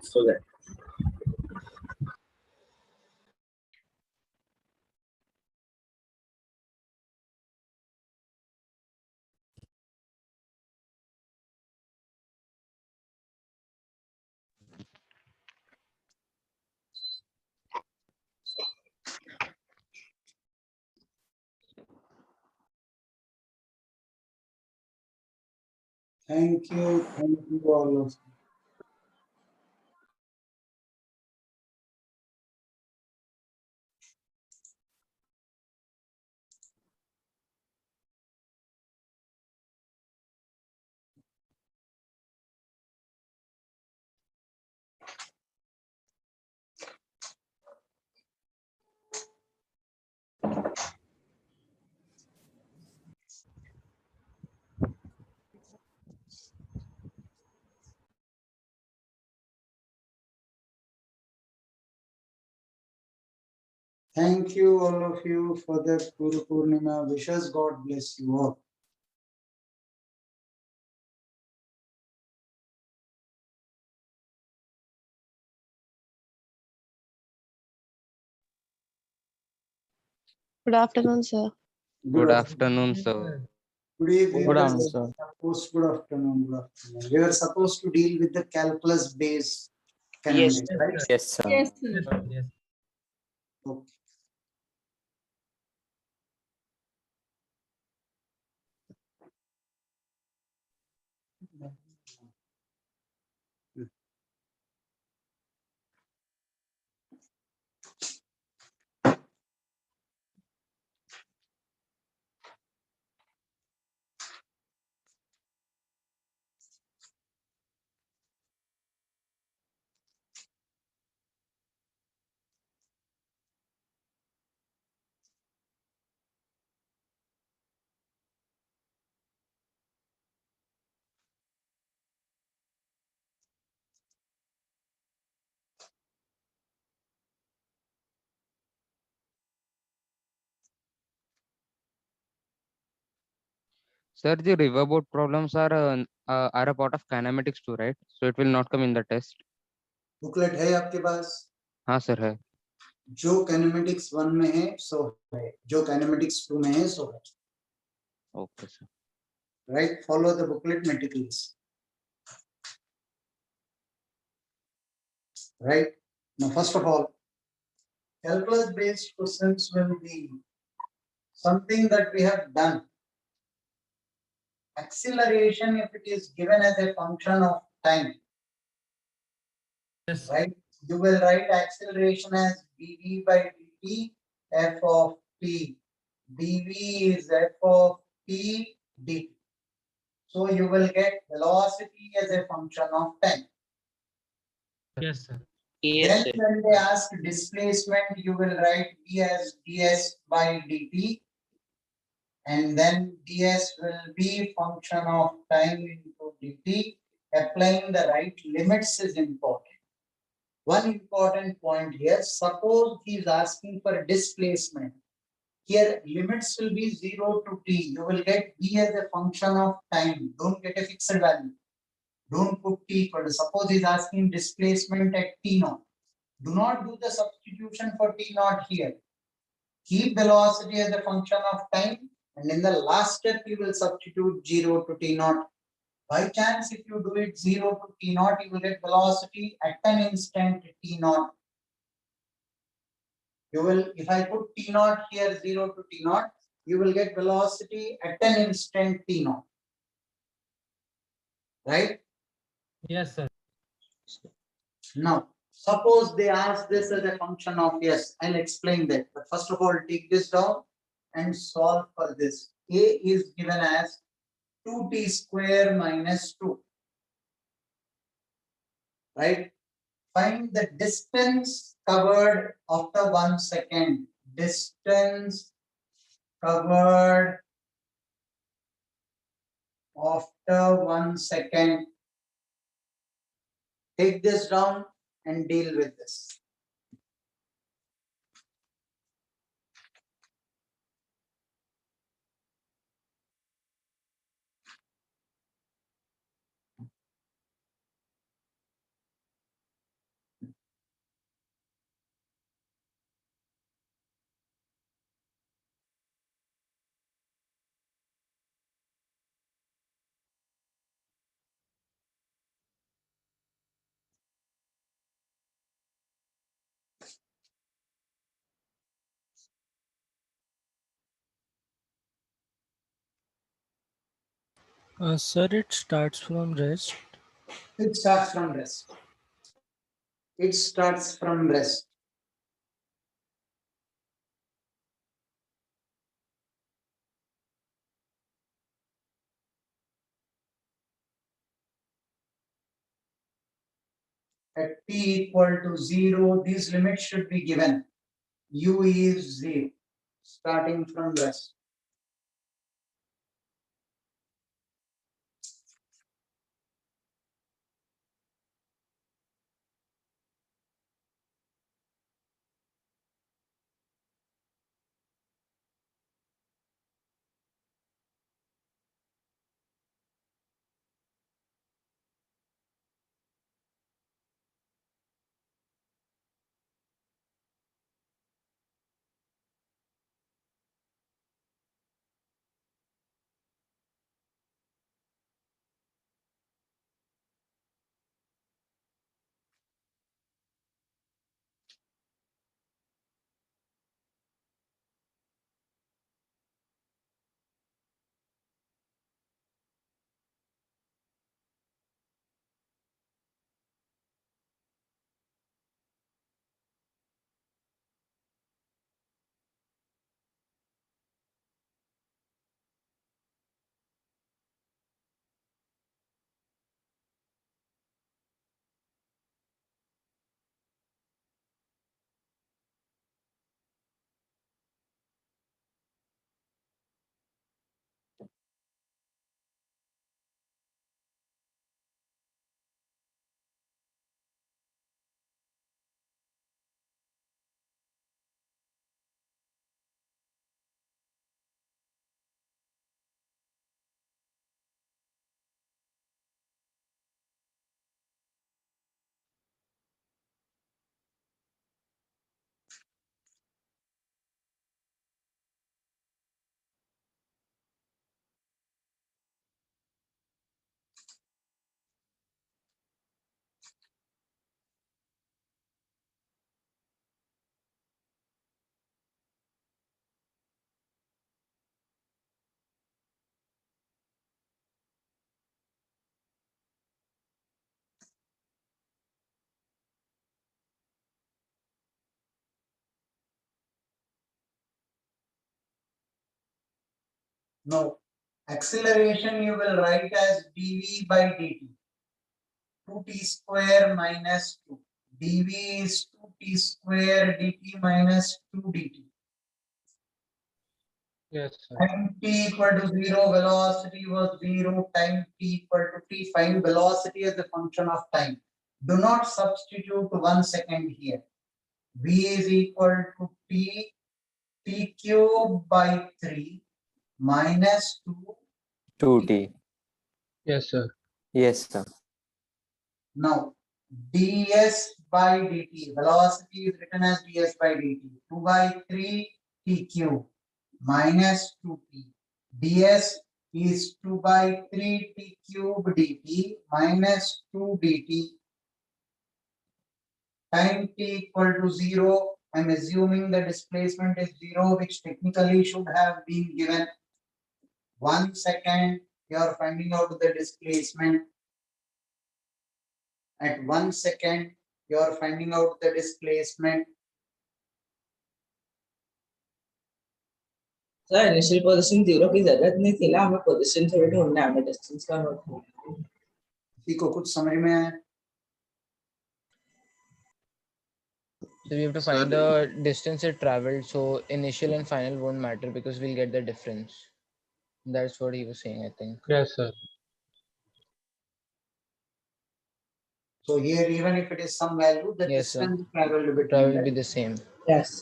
So that. Thank you all of you. Thank you all of you for the Guru Purnima wishes. God bless you all. Good afternoon, sir. Good afternoon, sir. Good evening. Good afternoon, sir. Good afternoon. Good afternoon. We are supposed to deal with the calculus based kinematics, right? Yes, sir. Yes, sir. Yes. Okay. Sir, the riverboat problems are a part of kinematics too, right? So it will not come in the test. Booklet है आपके पास? हाँ sir है. जो kinematics 1 में है सो है, जो kinematics 2 में है सो है. Okay, sir. Right? Follow the booklet meticulously. Right? Now, first of all, calculus based questions will be something that we have done. Acceleration, if it is given as a function of time, Yes. right? You will write acceleration as dv by dt f of t. dv is f of t dt. So you will get velocity as a function of time. Yes, sir. Then when they ask displacement, you will write d as ds by dt, and then ds will be function of time into dt. Applying the right limits is important. One important point here, suppose he is asking for displacement. Here limits will be 0 to t. You will get d as a function of time. Don't get a fixed value. Don't put t equal to. Suppose he is asking displacement at t naught. Do not do the substitution for t naught here. Keep velocity as a function of time, and in the last step you will substitute 0 to t naught. By chance, if you do it 0 to t naught, you will get velocity at an instant t naught. You will, if I put t naught here 0 to t naught, you will get velocity at an instant t naught. Right? Yes, sir. Now, suppose they ask this as a function of, yes, I'll explain that. But first of all, take this down and solve for this. A is given as 2t square minus 2. Right? Find the distance covered after 1 second. Distance covered after 1 second. Take this down and deal with this. Sir, it starts from rest. It starts from rest. It starts from rest. At t equal to 0, these limits should be given. U is 0, starting from rest. No. Acceleration you will write as dv by dt. 2t square minus 2. dv is 2t square dt minus 2 dt. Yes, sir. Time t equal to 0, velocity was 0, time t equal to t. Find velocity as a function of time. Do not substitute 1 second here. v is equal to t cube by 3 minus 2t. Yes, sir. Yes, sir. Now, ds by dt, velocity is written as ds by dt, 2 by 3 t cube minus 2t. ds is 2 by 3 t cube dt minus 2 dt. Time t equal to 0. I'm assuming the displacement is 0, which technically should have been given. 1 second, you are finding out the displacement. At 1 second, you are finding out the displacement. Sir initial position 0 की जरूरत नहीं थी ना, हमें position थोड़ी ढूंढना है, हमें डिस्टेंस का नोट करना है। किसी को कुछ समझ में आया? So we have to find the distance it traveled. So initial and final won't matter because we'll get the difference. That's what he was saying, I think. Yes, sir. So here, even if it is some value, the Yes, sir. distance traveled between Travel will them. be the same. Yes.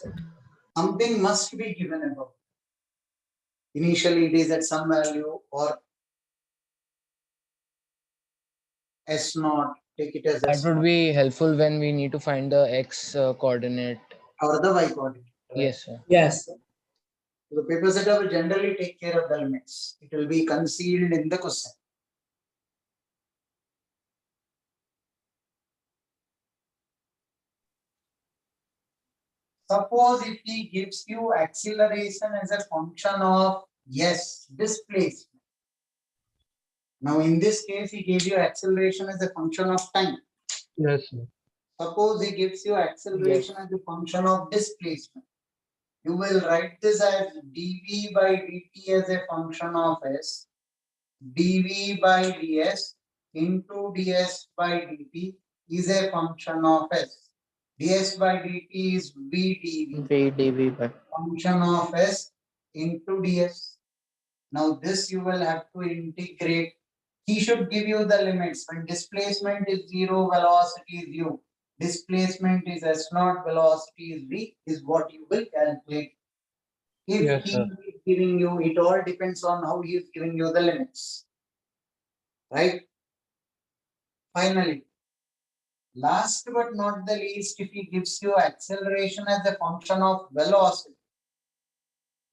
Something must be given above. Initially, it is at some value or S naught. Take it as That S would naught be helpful when we need to find the x coordinate. or the Y coordinate. Right? Yes, sir. Yes. The paper setter will generally take care of the limits. It will be concealed in the question. Suppose if he gives you acceleration as a function of displacement. Now in this case, he gave you acceleration as a function of time. Yes, sir. Suppose he gives you acceleration as a function of displacement. You will write this as dv by dt as a function of s, dv by ds into ds by dt is a function of s. ds by dt is v dv, VdV by. function of s into ds. Now this you will have to integrate. He should give you the limits. When displacement is 0, velocity is u. Displacement is s naught, velocity is v, is what you will calculate. If Yes, he sir. is giving you, it all depends on how he is giving you the limits. Right? Finally, last but not the least, if he gives you acceleration as a function of velocity,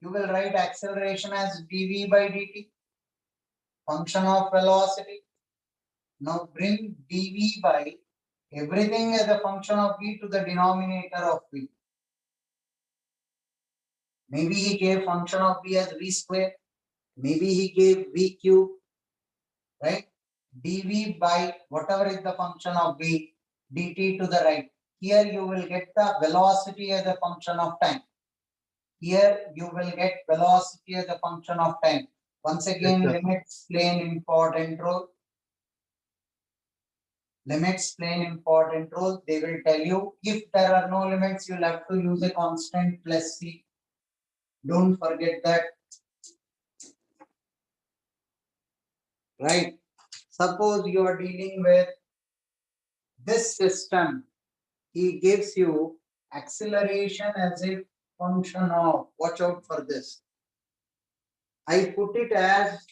you will write acceleration as dv by dt, function of velocity. Now bring dv by everything as a function of v to the denominator of v. Maybe he gave function of v as v square. Maybe he gave v cube. Right? dv by whatever is the function of v, dt to the right. Here you will get the velocity as a function of time. Here you will get velocity as a function of time. Once again, Yes, sir. limits play an important role. Limits play an important role. They will tell you if there are no limits, you'll have to use a constant plus c. Don't forget that. Right? Suppose you are dealing with this system. He gives you acceleration as a function of, watch out for this. I put it as,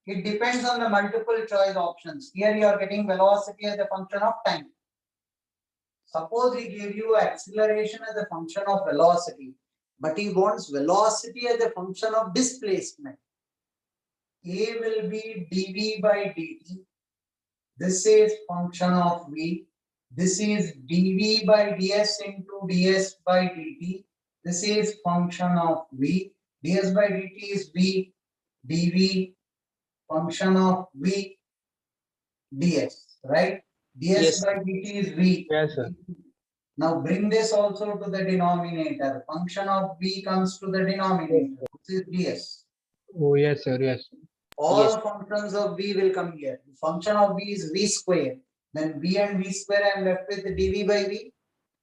it depends on the multiple choice options. Here you are getting velocity as a function of time. Suppose he gave you acceleration as a function of velocity, but he wants velocity as a function of displacement. A will be dv by dt. This is function of v. This is dv by ds into ds by dt. This is function of v. ds by dt is v. dv function of v ds, right? ds Yes. by dt is v. Yes, sir. Now bring this also to the denominator. Function of v comes to the denominator. This is ds. Oh, yes, sir. Yes. All Yes. functions of v will come here. The function of v is v square. Then v and v square, I am left with dv by v.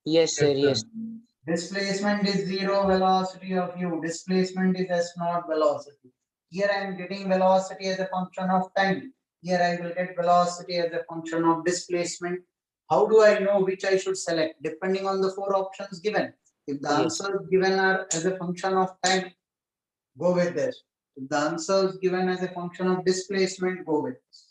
Yes, sir. Yes, Yes. Displacement is zero, velocity of u. Displacement is s naught velocity. Here I am getting velocity as a function of time. Here I will get velocity as a function of displacement. How do I know which I should select? Depending on the four options given. If the Yes. answers given are as a function of time, go with this. If the answers given as a function of displacement, go with this.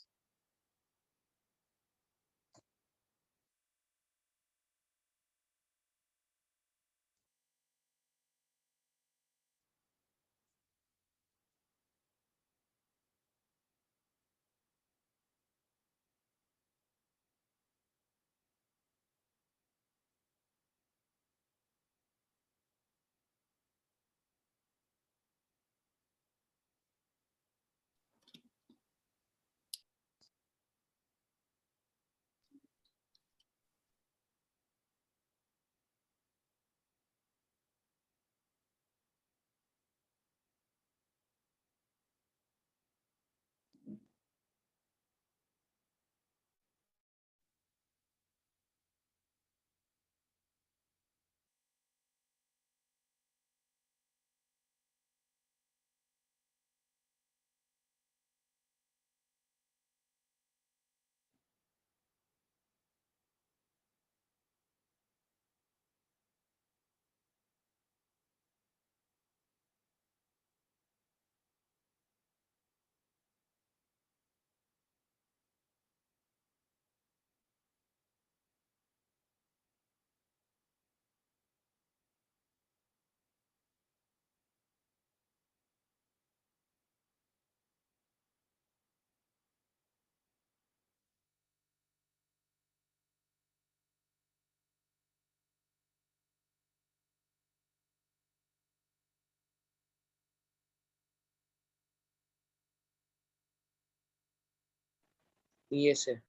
Yes, sir.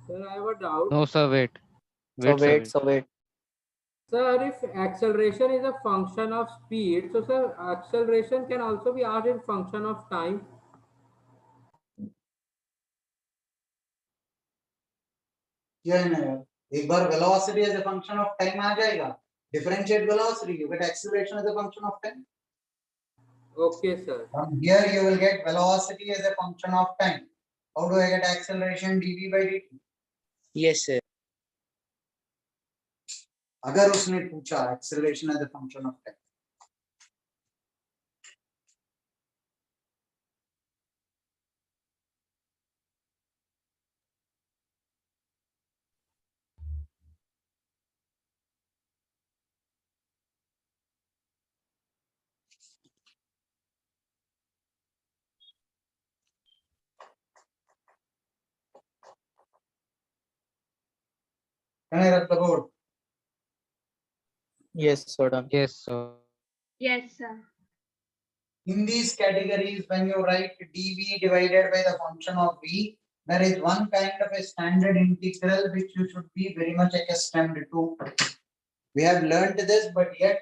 Sir, I have a doubt. No, sir, wait. So Wait, sir, wait. wait. So wait. Sir, if acceleration is a function of speed, so sir, acceleration can also be asked in function of time. क्या है ना यार, एक बार velocity as a function of time आ जाएगा. Differentiate velocity, you get acceleration as a function of time. Okay, sir. From here you will get velocity as a function of time. How do I get acceleration dv by dt? Yes, sir. अगर उसने पूछा acceleration as a function of time. Can I rub the board? Yes, so done. Yes, sir. Yes, sir. In these categories, when you write dv divided by the function of v, there is one kind of a standard integral which you should be very much accustomed to. We have learned this, but yet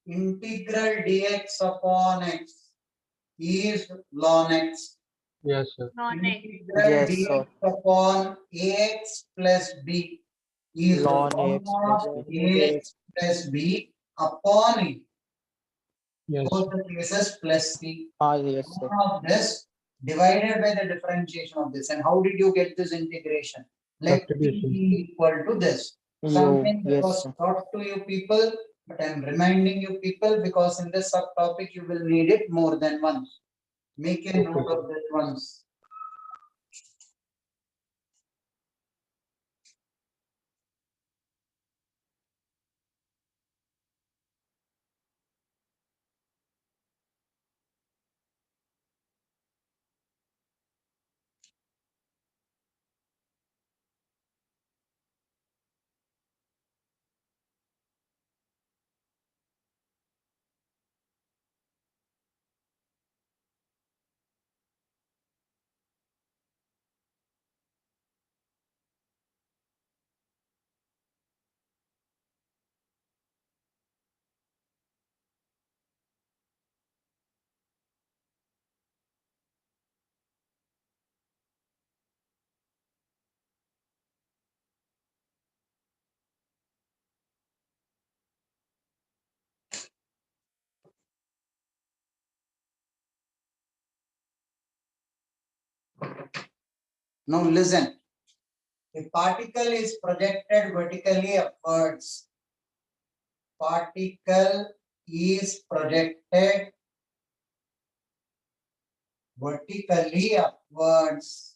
integral dx upon x is ln x. Yes, sir. Non-X. Integral Yes, dx sir. upon ax plus b is Ln ln ax of plus b. ax plus b upon a. Yes, Both the cases plus c. Yes, sir. Of this divided by the differentiation of this. And how did you get this integration? Let t substitution. be equal to this. You. Something that Yes, was sir. taught to you people, but I'm reminding you people because in this subtopic you will need it more than once. Make a note of this once. Now listen. A particle is projected vertically upwards. Particle is projected vertically upwards.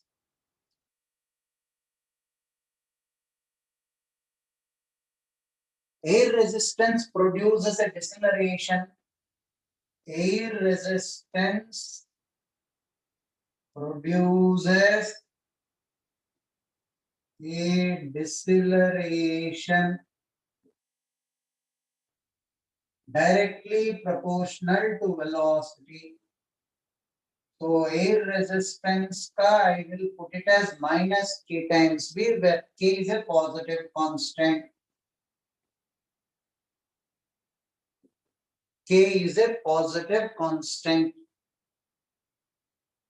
Air resistance produces a deceleration. Air resistance produces a deceleration directly proportional to velocity. So air resistance I will put it as minus k times v, where k is a positive constant. K is a positive constant.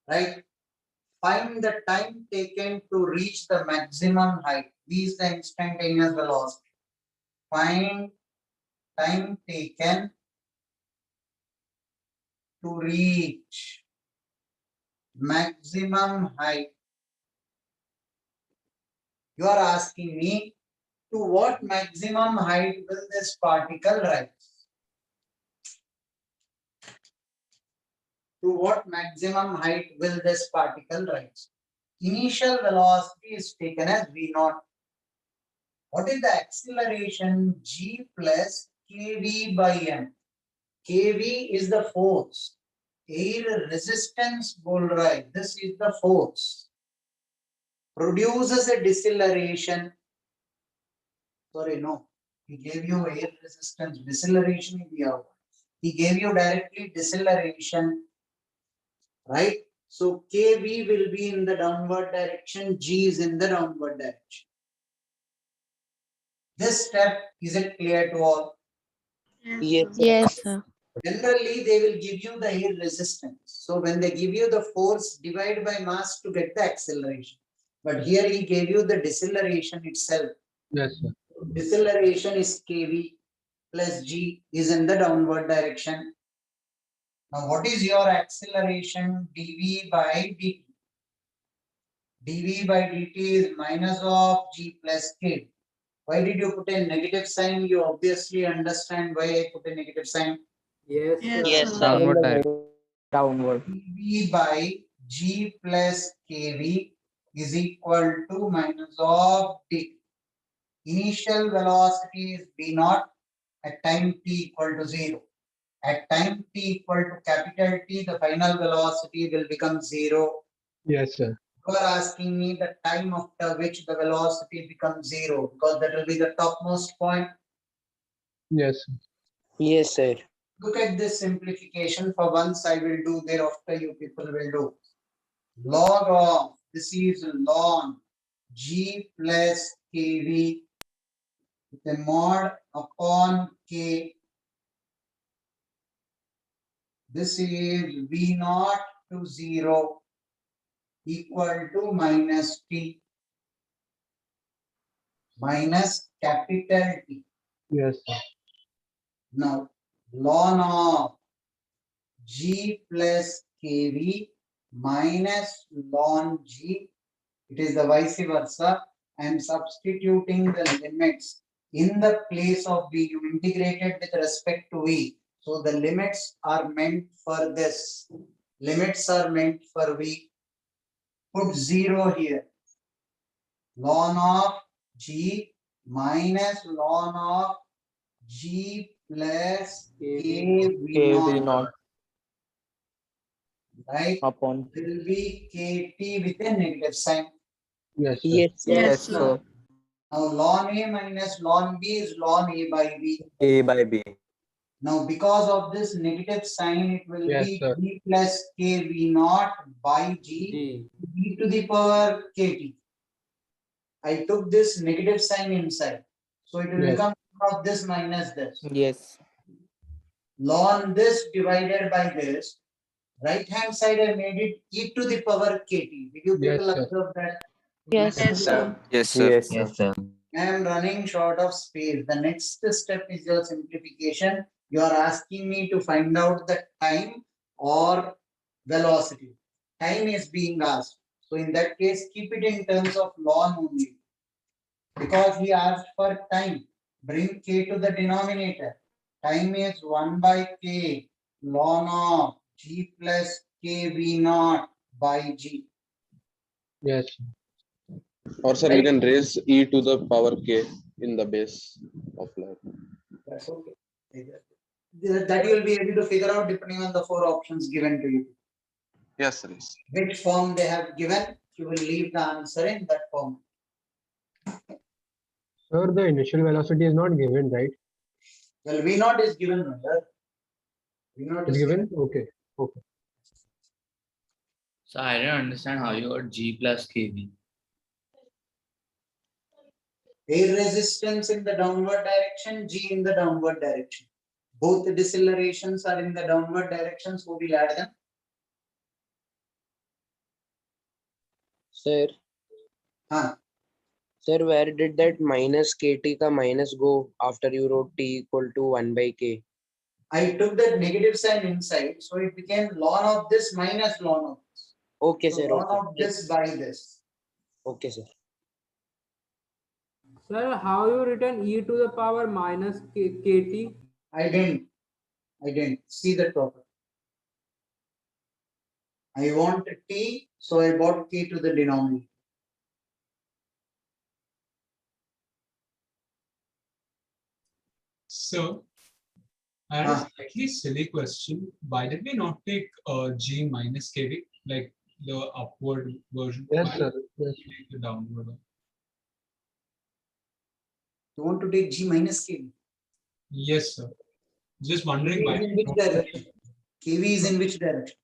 Right? Find the time taken to reach the maximum height. V is the instantaneous velocity. Find time taken to reach maximum height. You are asking me to what maximum height will this particle rise? To what maximum height will this particle rise? Initial velocity is taken as v naught. What is the acceleration? G plus kv by m. kv is the force. Air resistance बोल रहा है. This is the force. Produces a deceleration. Sorry, no. He gave you air resistance. Deceleration ही दिया हुआ. He gave you directly deceleration. Right? So kv will be in the downward direction. G is in the downward direction. This step, is it clear to all? Yes, sir. Yes, sir. Generally, they will give you the air resistance. So when they give you the force, divide by mass to get the acceleration. But here he gave you the deceleration itself. Yes, sir. Deceleration is kv plus g is in the downward direction. Now what is your acceleration? dv by dt. dv by dt is minus of g plus k. Why did you put a negative sign? You obviously understand why I put a negative sign. Yes, Yes, sir. Downward direction. Downward. dv by g plus kv is equal to minus of t. Initial velocity is v naught at time t equal to 0. At time t equal to capital T, the final velocity will become 0. Yes, sir. You are asking me the time after which the velocity becomes 0, because that will be the topmost point. Yes, sir. Yes, sir. Look at this simplification. For once I will do, thereafter you people will do. Log of, this is ln g plus kv with a mod upon k. This is v naught to 0 equal to minus t minus capital T. Yes, sir. Now ln of g plus kv minus ln g, it is the vice versa. I am substituting the limits in the place of v. You integrated with respect to v. So the limits are meant for this. Limits are meant for v. Put 0 here. Ln of g minus ln of g plus kv naught. Right? Upon. Will be kt with a negative sign. Yes, sir. Yes, sir. Yes, sir. Now ln a minus ln b is ln a by b. A by B. Now because of this negative sign, it will Yes, be sir. g plus kv naught by g e to the power kt. I took this negative sign inside. So it will Yes. become of this minus this. Yes. Ln this divided by this. Right hand side I made it e to the power kt. Did you Yes, people sir. observe that? Yes, Yes, sir. sir. Yes, sir. Yes, sir. I am running short of space. The next step is your simplification. You are asking me to find out the time or velocity. Time is being asked. So in that case, keep it in terms of ln only. Because he asked for time. Bring k to the denominator. Time is 1 by k ln of g plus k v naught by g. Yes. Or sir, we Right? can raise e to the power k in the base of lab. That's okay. That you will be able to figure out depending on the 4 options given to you. Yes, sir. Yes. Which form they have given, you will leave the answer in that form. Sir, the initial velocity is not given, right? Well, V naught is given, right? V naught It's is given? given. Okay. Okay. So I don't understand how you got G plus KB. Air resistance in the downward direction, G in the downward direction. Both the decelerations are in the downward direction, so we'll add them. Sir, Huh. sir, where did that minus KT ka minus go after you wrote T equal to 1 by K? I took that negative sign inside, so it became ln of this minus ln of this. Okay, So sir. ln Okay. of this by this. Okay, sir. Sir, how you written e to the power minus kt? I didn't see that properly. I want t, so I brought k to the denominator. So, I had a slightly silly question. Why did we not take G minus KV, like the upward version? Yes, Why sir. did Yes. we take the downward one? You want to take G minus k? Yes, sir. Just KV wondering why is in we which don't direction? KV is in which direction?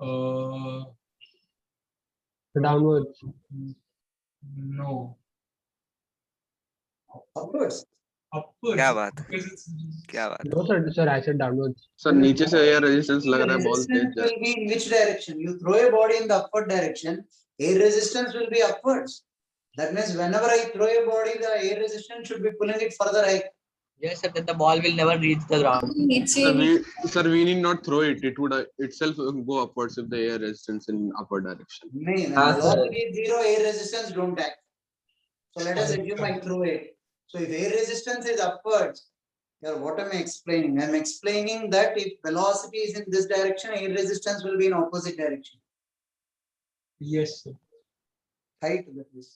uh, Downwards. no, Upwards. upwards. क्या बात है Because it's क्या बात No, sir. Sir, I said downwards. Sir नीचे से air resistance The लग रहा है बहुत तेज resistance जा रहा will be in which direction? You throw a body in the upward direction, air resistance will be upwards. That means whenever I throw a body, the air resistance should be pulling it further right. Yes, sir, that the ball will never reach the ground. है. Sir, we need not throw it. It would itself go upwards if the air resistance in upward direction. When Ah, sir. velocity is zero, air resistance don't act. So let us assume I throw it. So if air resistance is upwards, here what am I explaining? I am explaining that if velocity is in this direction, air resistance will be in opposite direction. yes, sir. Right? That is.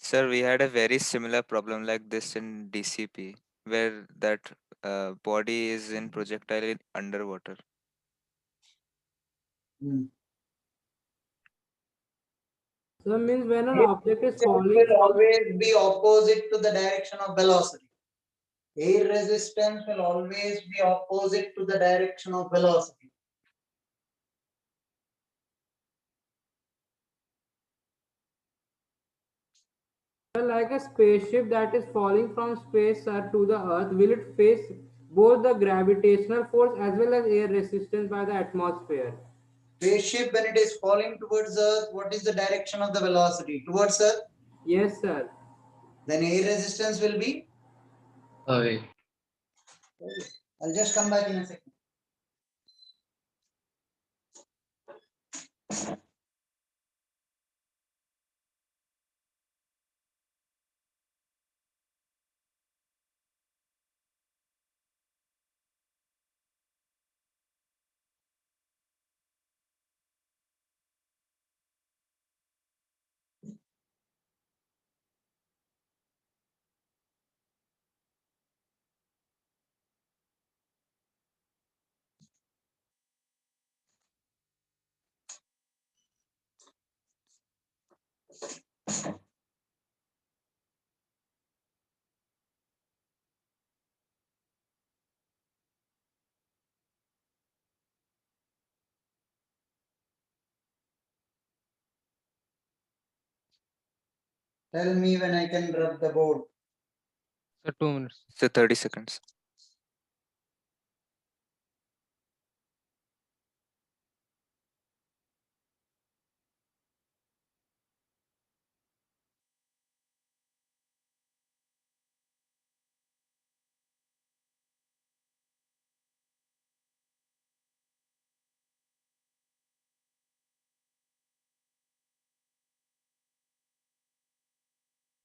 Sir, we had a very similar problem like this in DCP, where that body is in projectile in underwater. So means when an Air object is resistance falling will from always be opposite to the direction of velocity. Air resistance will always be opposite to the direction of velocity. like a spaceship that is falling from space to the earth, will it face both the gravitational force as well as air resistance by the atmosphere? Spaceship, when it is falling towards Earth, what is the direction of the velocity? Towards Earth? Yes, sir. Then air resistance will be? Away. I'll just come back in a second. Tell me when I can rub the board. So 2 minutes. So 30 seconds.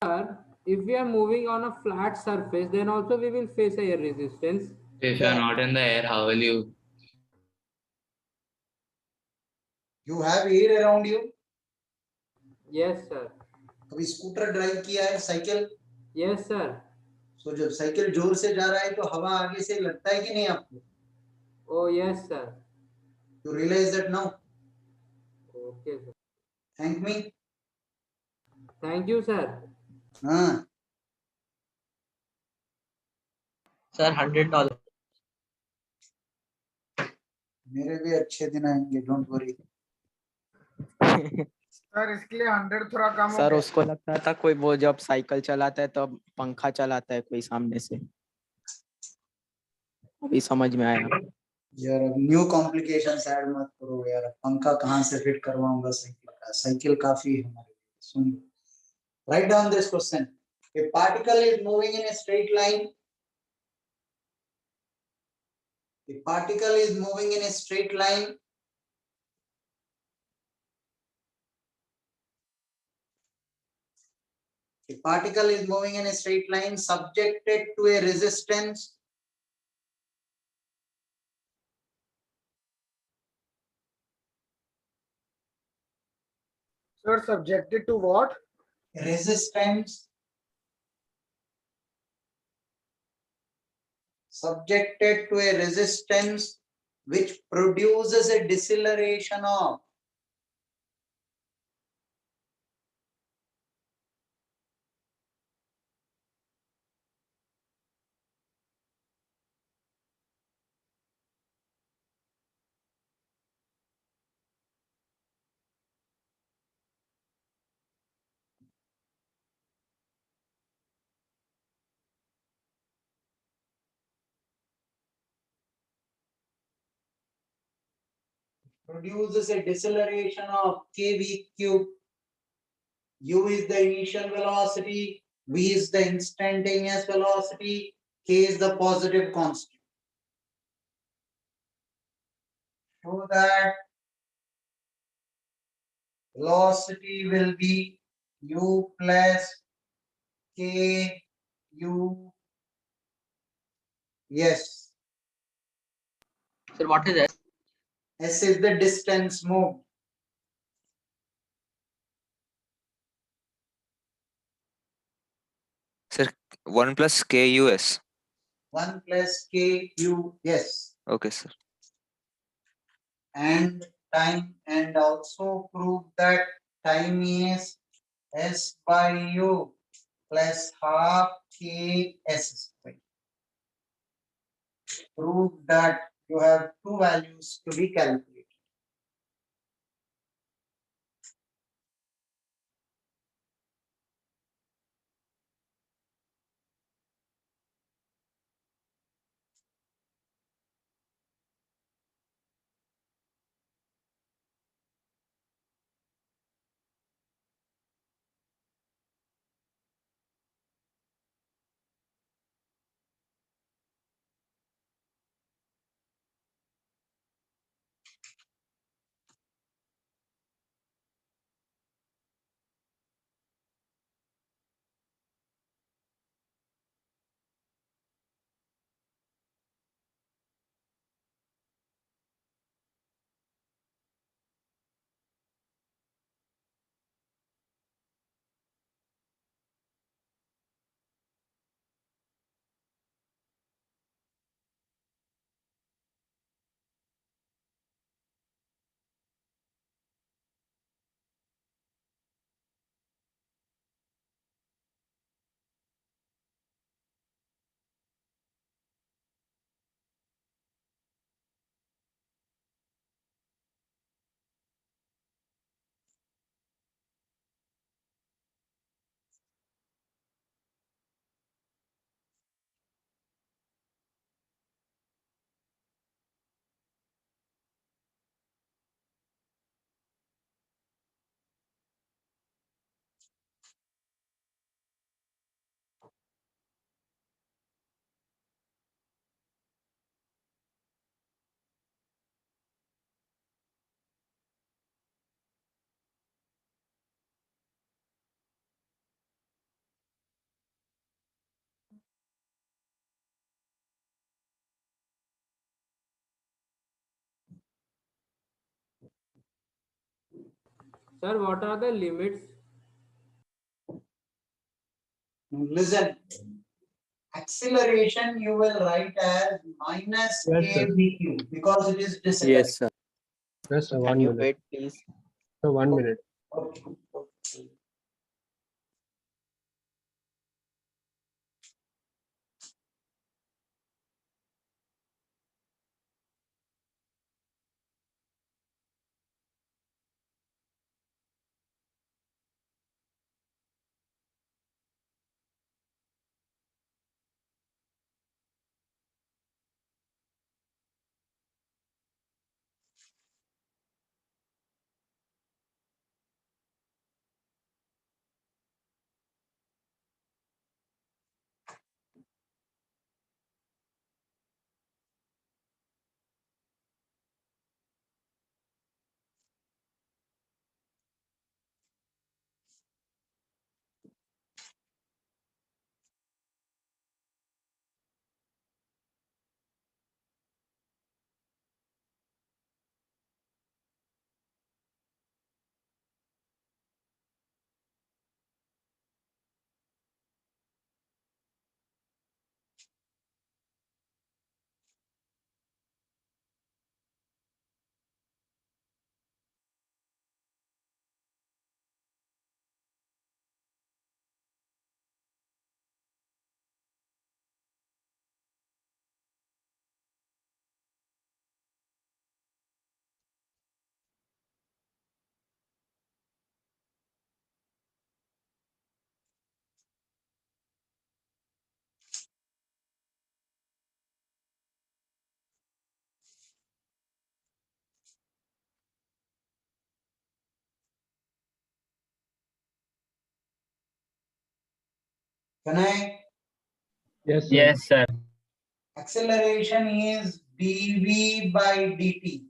sir, if we are moving on a flat surface, then also we will face a air resistance. If you are not in the air, how will you? You have air around you. Yes, sir. कभी scooter drive किया है, cycle? Yes, sir. सो जब cycle जोर से जा रहा है तो हवा आगे से लगता है कि नहीं आपको? Oh, yes, sir. You realize that now? Okay, sir. Thank me. Thank you, sir. हाँ, Sir, $100. मेरे भी अच्छे दिन आएंगे, डोंट वरी। सर इसके लिए 100 थोड़ा कम हो सर गया। उसको लगता था कोई वो जब साइकिल चलाता है तब पंखा चलाता है कोई सामने से, अभी समझ में आया। यार अब न्यू कॉम्प्लिकेशंस ऐड मत करो यार, पंखा कहाँ से फिट करवाऊंगा साइकिल का? साइकिल काफी है हमारे लिए। सुन, write down this question. A particle is moving in a straight line. A particle is moving in a straight line A particle is moving in a straight line subjected to a resistance sir subjected to what? resistance subjected to a resistance which produces a deceleration of kv cube. U is the initial velocity, v is the instantaneous velocity, k is the positive constant. So that velocity will be u plus k u. Yes. Sir, what is S? S is the distance moved. Sir, 1 plus KUS. 1 plus k u. Yes. Okay, sir. And time, and also prove that time is S by u plus half k s square. Prove that you have two values to be calculated. Sir, what are the limits? Listen, acceleration you will write as minus Yes, sir. kbq because it is deceleration. Yes, sir. Yes, sir. Can 1 you minute. wait, please? So 1 minute. Okay. Okay. Can I? Yes, sir. Yes, sir. Acceleration is dv by dt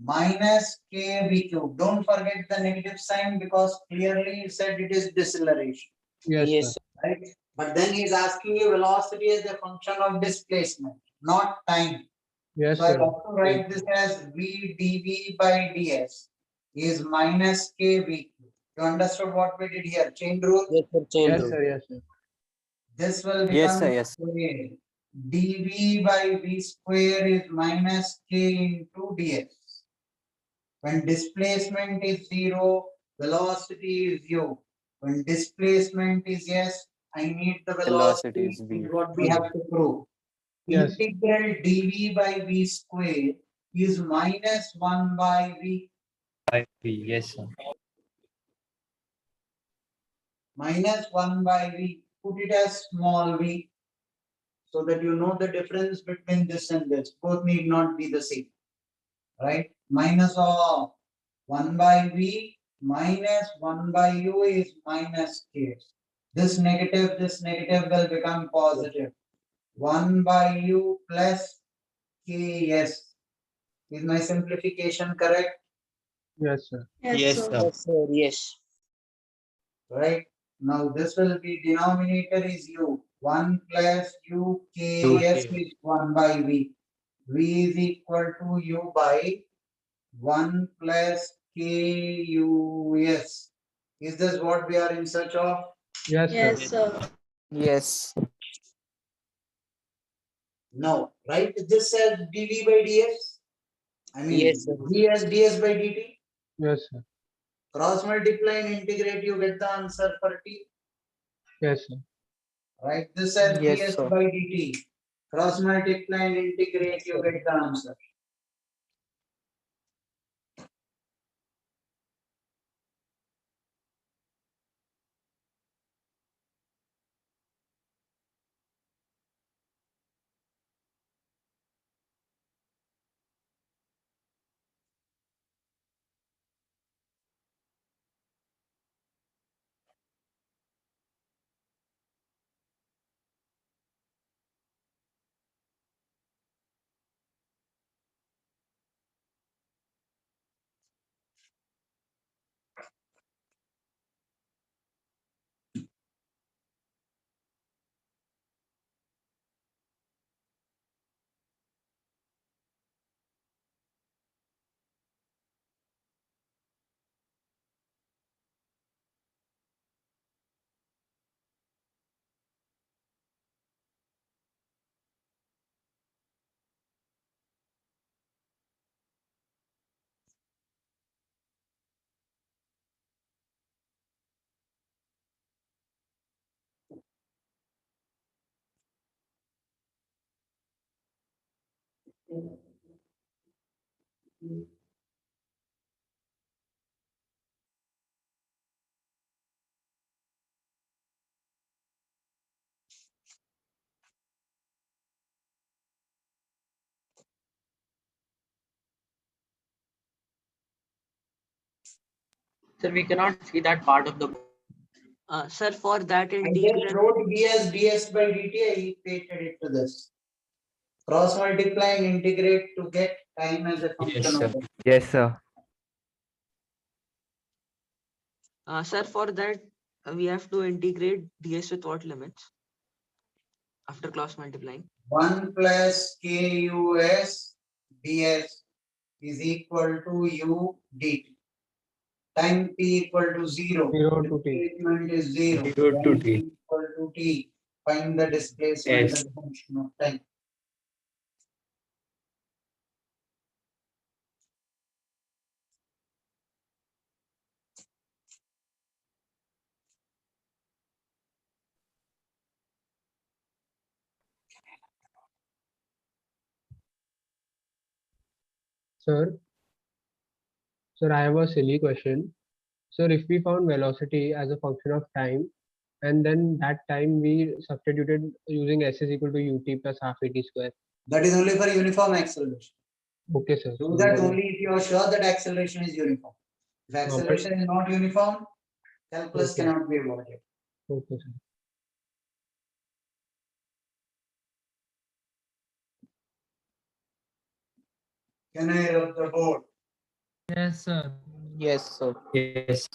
minus kv cube. Don't forget the negative sign because clearly it said it is deceleration, Yes, Yes, sir. sir. right? But then he is asking you velocity as a function of displacement, not time. Yes, So I sir. have to write this as v dv by ds is minus kv cube. You understood what we did here? Chain rule. Yes, sir. Chain Yes, rule. sir. Yes, sir. This will Yes, sir. become Yes. square. dv by v square is minus k into ds. When displacement is 0, velocity is u. When displacement is yes, I need the Velocity velocity is is v. what we have to prove. Yes. Integral dv by v square is minus 1 by v. Yes, sir. Minus 1 by v. Put it as small v so that you know the difference between this and this. Both need not be the same. Right? Minus of 1 by v minus 1 by u is minus k. This negative will become positive. 1 by u plus ks. Is my simplification correct? Yes, sir. Yes, sir. Yes, sir. Yes. Right? Now this will be denominator is u. 1 plus u ks Okay. is 1 by v. V is equal to u by 1 plus kus. Is this what we are in search of? Yes, sir. Yes, sir. Yes. No, right? This says dv by ds. I mean, Yes, sir. v as ds by dt. Yes, sir. Cross multiply and integrate, you get the answer for t. Yes, sir. Right? This says Yes, ds sir. by dt. Cross multiply and integrate, you get the answer. Sir, we cannot see that part of the book. Sir, for that I integral. just wrote d as ds by dt. I equated it to this. Cross multiply and integrate to get time as a function Yes, of sir. time. Yes, sir. Sir, for that we have to integrate ds with what limits after cross multiplying? 1 plus kus ds is equal to u dt. Time t equal to 0. 0 to t. Displacement is 0. 0 to Time t. equal to t. Find the displacement Yes. as a function of time. Sir, sir, I have a silly question. Sir, if we found velocity as a function of time, and then that time we substituted using s is equal to ut plus half at square. That is only for uniform acceleration. Okay, sir. Do So that then, only if you are sure that acceleration is uniform. If but acceleration is not uniform, calculus okay, cannot be avoided. okay, sir. Can I rub the board? Yes, sir. Yes, sir. Yes.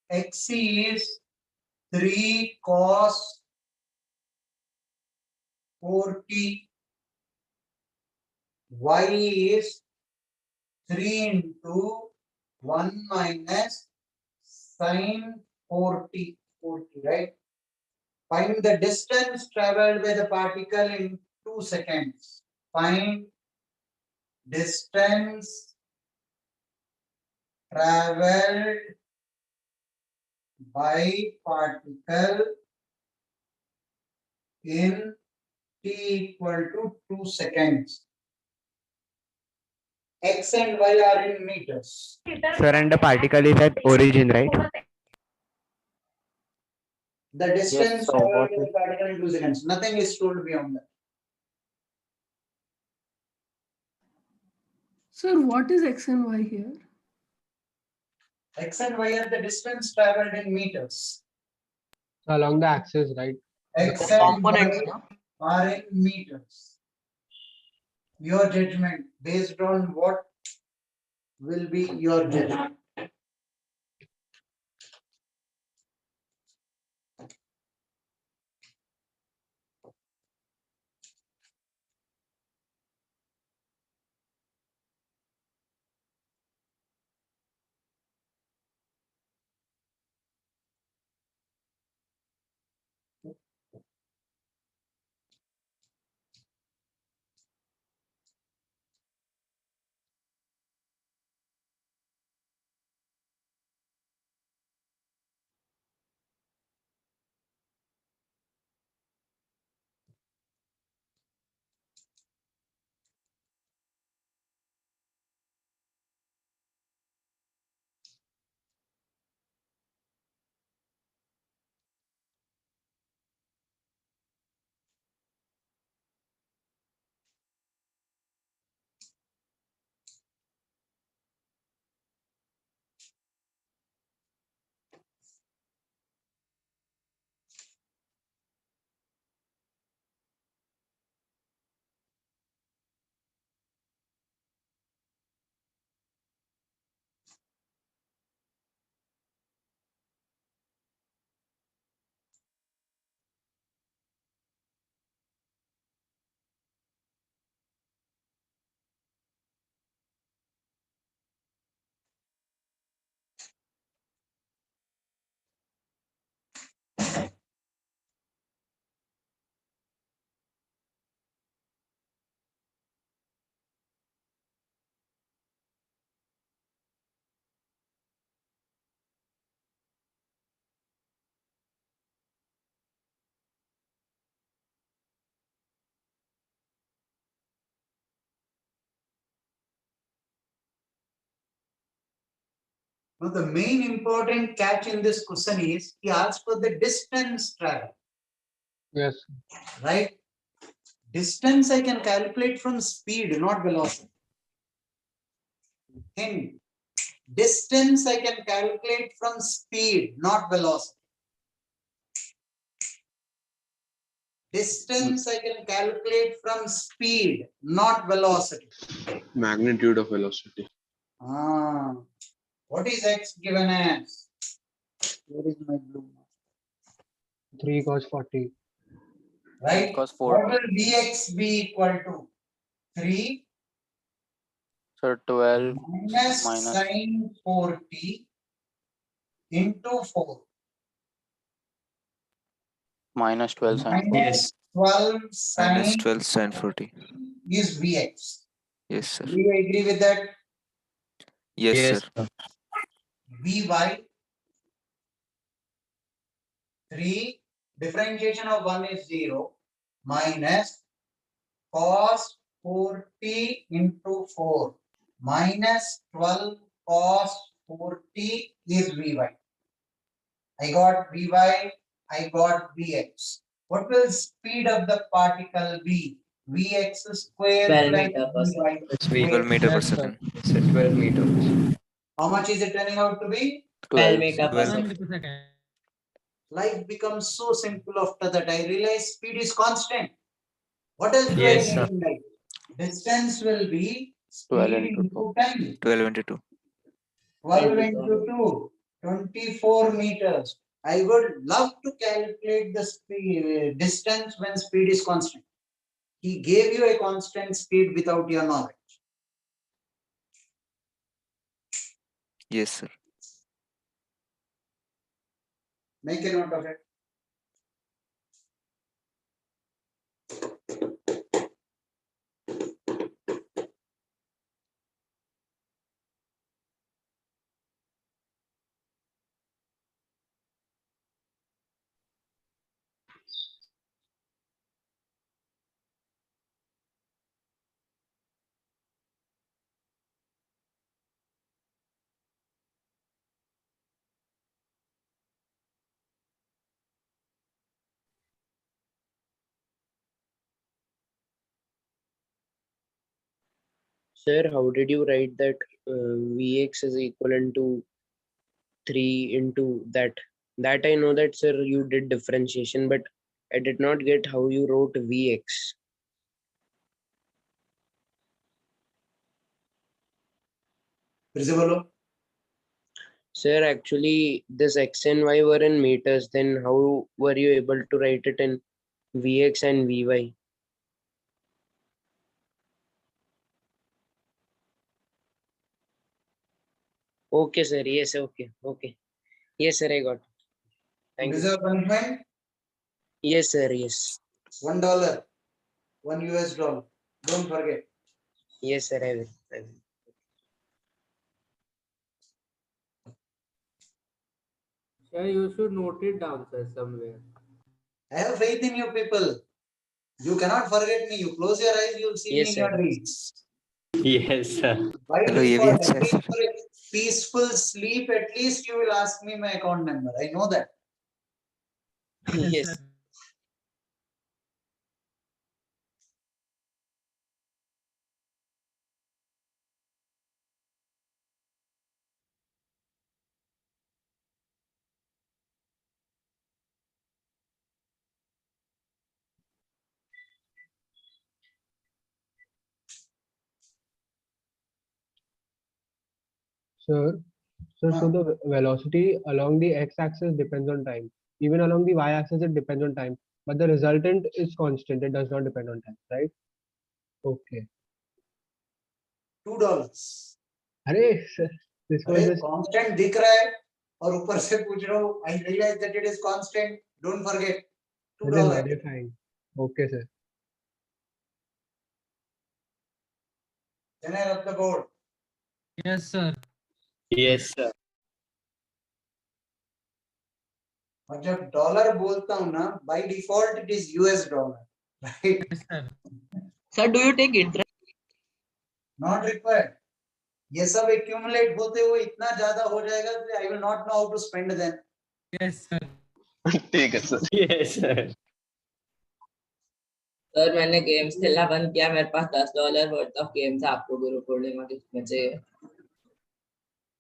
X is 3 cos 4t. Y is 3 into 1 minus sin 4t. 4t, right? Find the distance traveled by the particle in 2 seconds. Find distance traveled by particle in t equal to 2 seconds. X and Y are in meters. Sir, and the particle is at origin, right? The Yes, distance sir. traveled What by the particle in 2 seconds. Nothing is told beyond that. Sir, what is x and y here? X and Y are the distance traveled in meters. So along the axis, right? X The and components, Y no? are in meters. Your judgment based on what will be your judgment. Now the main important catch in this question is he asks for the distance traveled. Yes. Right? Distance I can calculate from speed, not velocity. Hint. Distance I can calculate from speed, not velocity. Distance I can calculate from speed, not velocity. Magnitude of velocity. What is x given as? Where is my blue mark? 3 cos 40. Right? Cos What 40. will Vx be equal to? 3 So 12 minus minus sine 40 into 4 minus 12 sin 40. minus 12 Minus sine 12 sin 40. is Vx. Yes, sir. Do you agree with that? Yes, sir. Vy 3 differentiation of 1 is 0 minus cos 40 into 4 minus 12 cos 40 is Vy. I got Vy, I got Vx. What will speed of the particle be? Vx square 12 plus meter per Vy second. square. 12 meter per Yes, sir. second. It's a 12 meters. How much is it turning out to be? 12 12. meter per 12. second. Life becomes so simple after that. I realize speed is constant. What else do I Yes, need sir. in life? Distance will be 12 speed into 2. into time. 12 into 2. 12 into 2, 24 meters. I would love to calculate the speed, distance when speed is constant. He gave you a constant speed without your knowledge. Yes, sir. Make a note of it. Sir, how did you write that Vx is equivalent to 3 into that? That I know that, sir, you did differentiation, but I did not get how you wrote Vx. Sir, actually, this x and y were in meters. Then how were you able to write it in Vx and Vy? Okay, sir. Yes, okay. Okay. Yes, sir, I got it. Thank you. Deserve punishment? Yes, sir. Yes. $1, $1. Don't forget. Yes, sir, I will. I will. Sir, you should note it down, sir, somewhere. I have faith in you people. You cannot forget me. You close your eyes, you will see me Yes, in sir. your dreams. Yes, sir. By Hello, default, AVN at least sir. for a peaceful sleep, at least you will ask me my account number. I know that. Yes. Sir, so the velocity along the x-axis depends on time. Even along the y-axis, it depends on time. But the resultant is constant. It does not depend on time, right? Okay. $2. अरे sir, this was अरे just constant दिख रहा है और ऊपर से पूछ रहा हूँ. I realize that it is constant. Don't forget. it is $2. verifying. Okay, sir. Then I rub the board. Yes, sir. Yes, sir. और जब डॉलर बोलता हूँ ना, by default it is US dollar, right? Yes, sir. Sir, do you take interest? Not required. ये सब accumulate होते हुए इतना ज्यादा हो जाएगा कि I will not know how to spend them. Yes, sir. ठीक है सर. Yes, sir. सर मैंने गेम्स खेलना बंद किया, मेरे पास $10 वर्थ ऑफ गेम्स है, आपको गुरु पूर्णिमा गिफ्ट में चाहिए?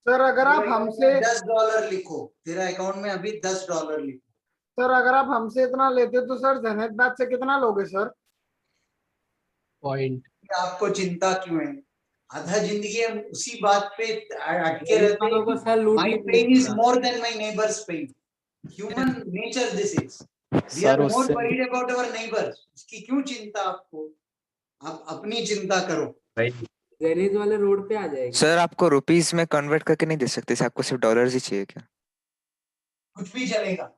सर अगर आप हमसे $10 लिखो, तेरा अकाउंट में अभी $10 लिखो. सर अगर आप हमसे इतना लेते तो सर जेनेट बैच से कितना लोगे सर? पॉइंट. आपको चिंता क्यों है? आधा जिंदगी हम उसी बात पे अटके जेनेट रहते वालों को हैं. सर लूट My ही pain is मिलेगा। more than my neighbor's pain. Human nature this is. We sir are more उससे worried about our neighbors. इसकी क्यों चिंता आपको? आप अपनी चिंता करो. जेनिस वाले रोड पे आ जाएंगे। सर आपको रुपीस में कन्वर्ट करके नहीं दे सकते, आपको सिर्फ डॉलर्स ही चाहिए क्या? कुछ भी चलेगा.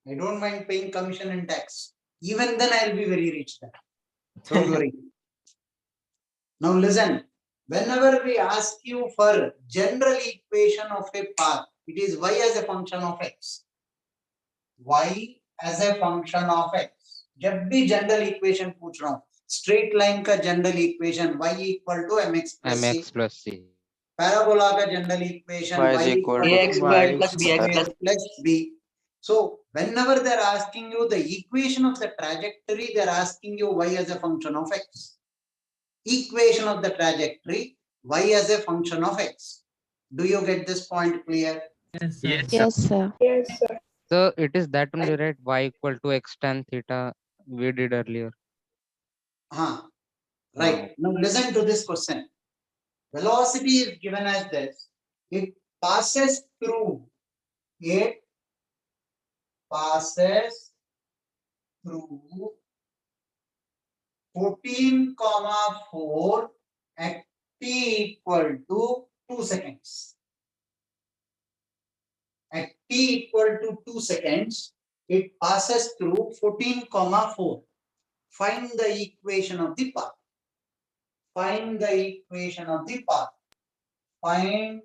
I don't mind paying commission and tax. Even then I'll be very rich then. Don't worry. Now listen. Whenever we ask you for general equation of a path, it is y as a function of x. Y as a function of x. जब भी general equation पूछ रहा हूँ, straight line का general equation y equal to mx plus c. Parabola का general equation y y is equal equal to to squared y plus bx plus b. So whenever they are asking you the equation of the trajectory, they are asking you y as a function of x. Equation of the trajectory, y as a function of x. Do you get this point clear? Yes, sir. Yes, sir. Yes, sir. So it is that only, right? Y equal to x tan theta we did earlier. Right. Now listen to this question. Velocity is given as this. It passes through 14,4 at t equal to 2 seconds. At t equal to 2 seconds, it passes through 14,4. Find the equation of the path. Find the equation of the path. Find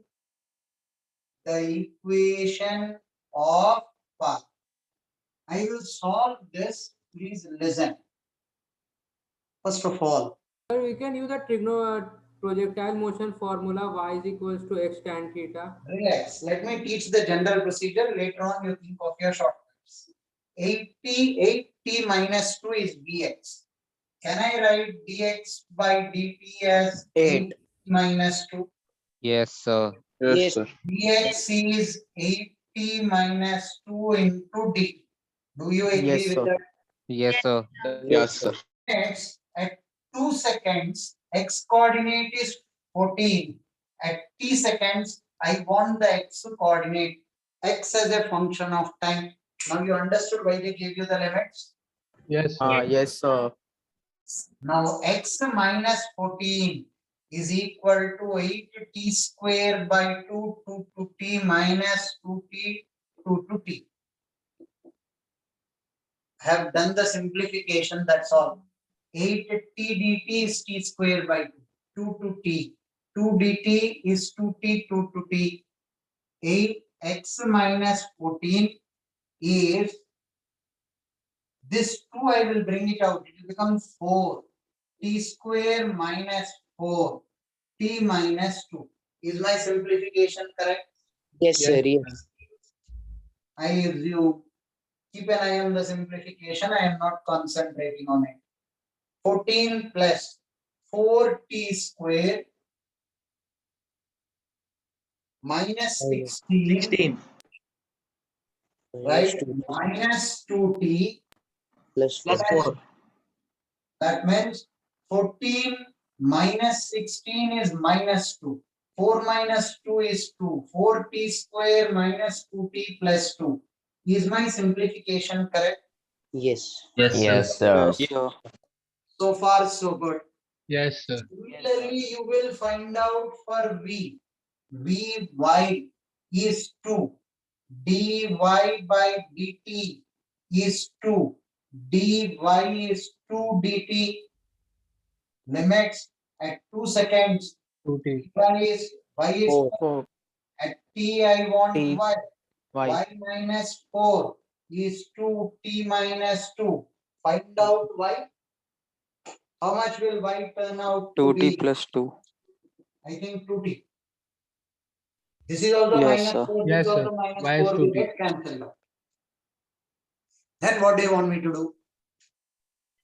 the equation of path. I will solve this. Please listen. First of all, Sir, we can use the projectile motion formula y is equals to x tan theta. relax. Let me teach the general procedure. Later on, you think of your shortcuts. 8t minus 2 is bx. Can I write dx by dt as 8 minus 2? Yes, sir. Yes, sir. dx is 8t minus 2 into dt. Do you agree yes with sir. that? Yes, sir. Yes, sir. Next, at 2 seconds, x coordinate is 14. At t seconds, I want the x coordinate, x as a function of time. Now you understood why they gave you the limits? Yes, sir. Yes sir. Now x minus 14 is equal to 8t square by 2 to t minus 2t to t. I have done the simplification, that's all. 8t dt is t square by 2 to t. 2 dt is 2t, 2 to t. 8x minus 14 is this 2, I will bring it out. It will become 4. T square minus 4. T minus 2. Is my simplification correct? Yes, Yes, sir. sir. Yes. I assume. Keep an eye on the simplification. I am not concentrating on it. 14 plus 4t square minus 16, right? Minus 2t Plus plus 4. that means 14 minus 16 is minus 2. 4 minus 2 is 2. 4t square minus 2t plus 2. Is my simplification correct? Yes. Yes, sir. Yes sir. So far, so good. Yes, sir. Similarly, you will find out for v. Vy is 2. dy by dt is 2. dy is 2 dt. Limits at 2 seconds. 2t. Y is 4 at t I want t y. y Y minus 4 is 2t minus 2. Find out y. How much will y turn out to 2t be? plus 2. I think 2t. This is also Yes, minus sir. 4, this Yes, is sir. also minus Y 4 is will 2t. get cancelled out. Then what do you want me to do?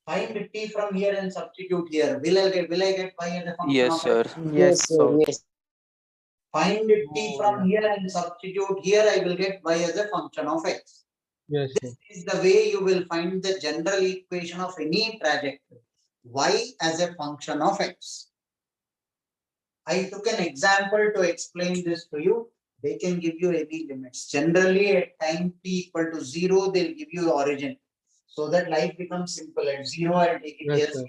Find t from here and substitute here. Will I get y as a function Yes, of sir. x? Yes, sir. Yes. Find t from here and substitute here. I will get y as a function of x. Yes, sir. This is the way you will find the general equation of any trajectory. Y as a function of x. I took an example to explain this to you. They can give you any limits. Generally, at time t equal to 0, they'll give you origin. So that life becomes simple. At 0, I'll take it Yes, here. sir.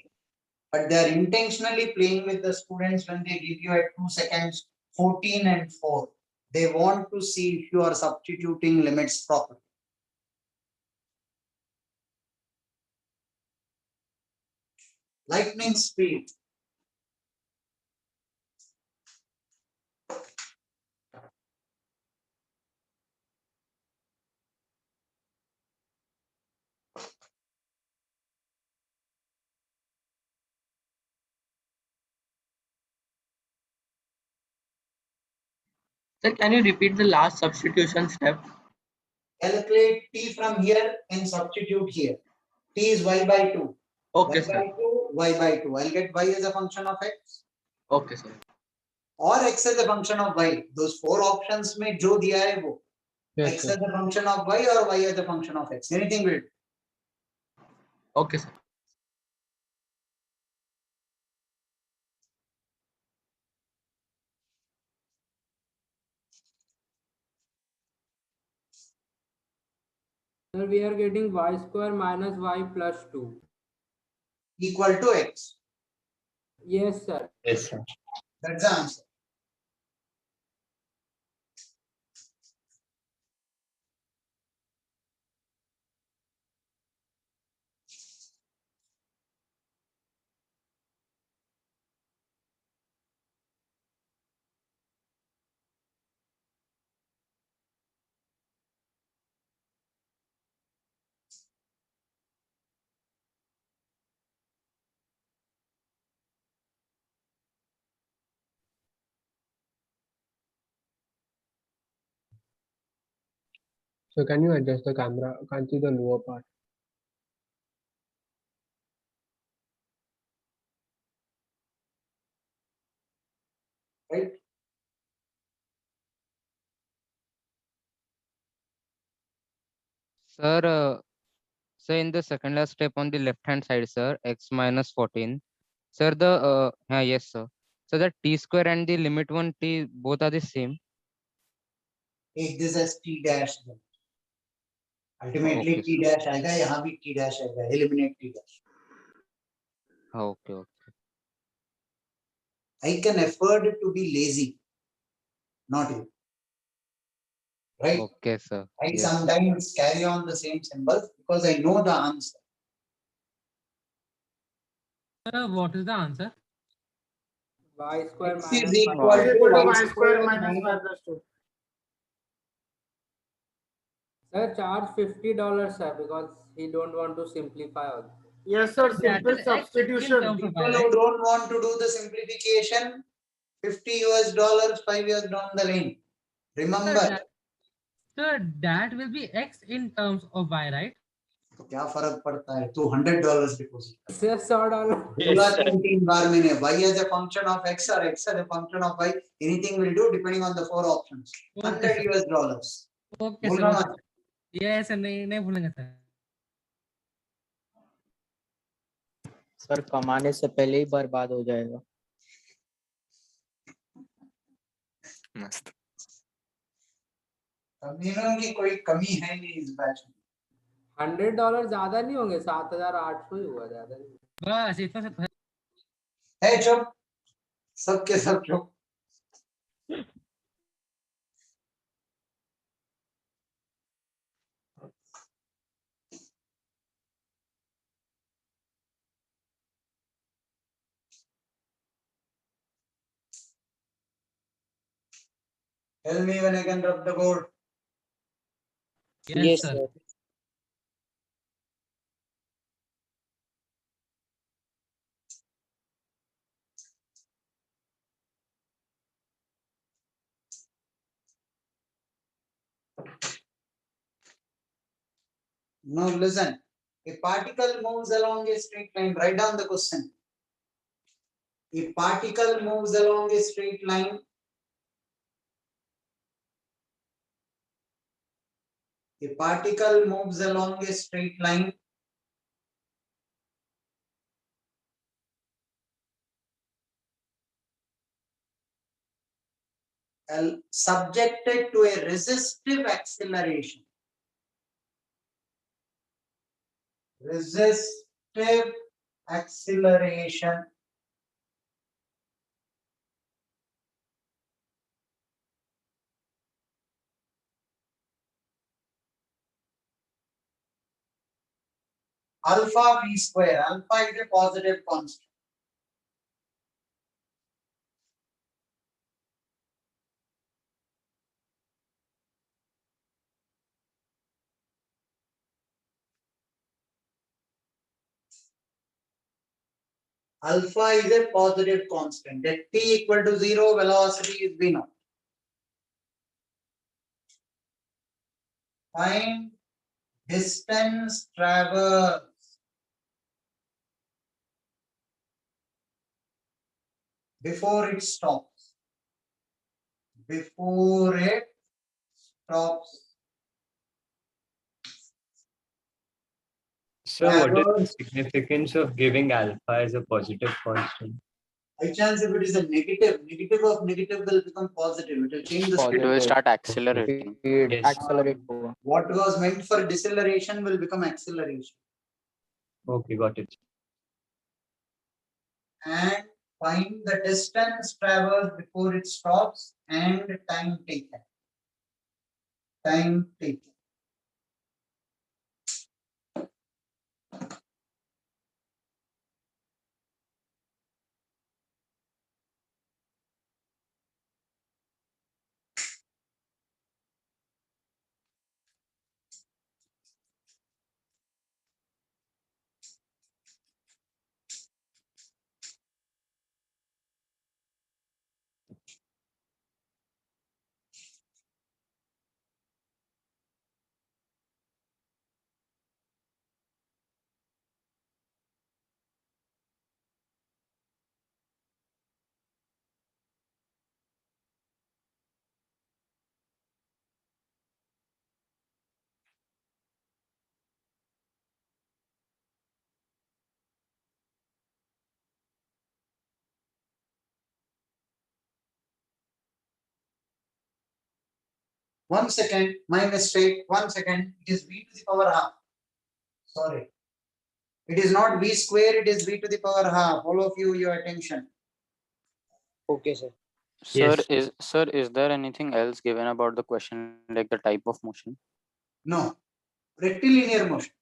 But they are intentionally playing with the students when they give you at 2 seconds 14 and 4. They want to see if you are substituting limits properly. Lightning speed. Sir, can you repeat the last substitution step? Calculate t from here and substitute here. T is y by 2. Okay, Y by sir. 2, y by 2. I'll get y as a function of x. Okay, sir. और x as a function of y. Those four options में जो दिया है वो Yes, x sir. as a function of y or y as a function of x. Anything will do. Okay, sir. Sir, we are getting y square minus y plus 2. Equal to x. Yes, sir. Yes, sir. That's the answer. So can you adjust the camera? I can't see the lower part. Right? Sir, so in the second last step on the left hand side, sir, x minus 14. Sir, yes, sir. So the t square and the limit 1 t both are the same. Take this as t dash. Ultimately Okay, t sir. dash आएगा यहाँ भी t dash आएगा. Eliminate t dash. Okay, okay. I can afford to be lazy. Not you. Right? Okay, sir. I Yes, sir. sometimes carry on the same symbols because I know the answer. Sir, what is the answer? Y square X is minus equal X is to equal to y y square square minus y minus. plus 2. Sir, charge $50, sir, because he don't want to simplify all. Yes, sir. That Simple is X in substitution. terms of Y, People who right? don't want to do the simplification, $50 5 years down the lane. Sir, Remember. that will be X in terms of Y, right? तो क्या फर्क पड़ता है तू $100 deposit Sir, $100. बोला 17 बार मैंने y as a function of x or x as a function of y anything will do depending on the four options Okay, sir. $100 Okay, sir. बोलना Okay. मत Yes, sir. नहीं भूलेंगे सर. सर कमाने से पहले ही बर्बाद हो जाएगा. मस्त. कमीनों की कोई कमी है नहीं इस बैच में. $100 ज्यादा नहीं होंगे, 7,800 ही हुआ, ज्यादा नहीं. बस इतना से. है चुप सबके सब चुप. Tell me when I can rub the board. Yes, sir. No, listen. A particle moves along a straight line. Write down the question. A particle moves along a straight line. A particle moves along a straight line. Subjected to a resistive acceleration. Resistive acceleration alpha v square. Alpha is a positive constant. Alpha is a positive constant. At t equal to 0, velocity is v naught. Find distance traversed before it stops. Before it stops. So what is the Traversed. significance of giving alpha as a positive constant? By chance, if it is a negative, negative of negative will become positive. It will change the It speed. will start accelerating. Yes. Accelerate होगा. What was meant for deceleration will become acceleration. Okay, got it. And find the distance traversed before it stops and time taken. Time taken. One second, my mistake. 1 second. It is v to the power half. Sorry. It is not v square, it is v to the power half. All of you, your attention. Okay, sir. Sir, is there anything else given about the question, like the type of motion? No. Rectilinear motion.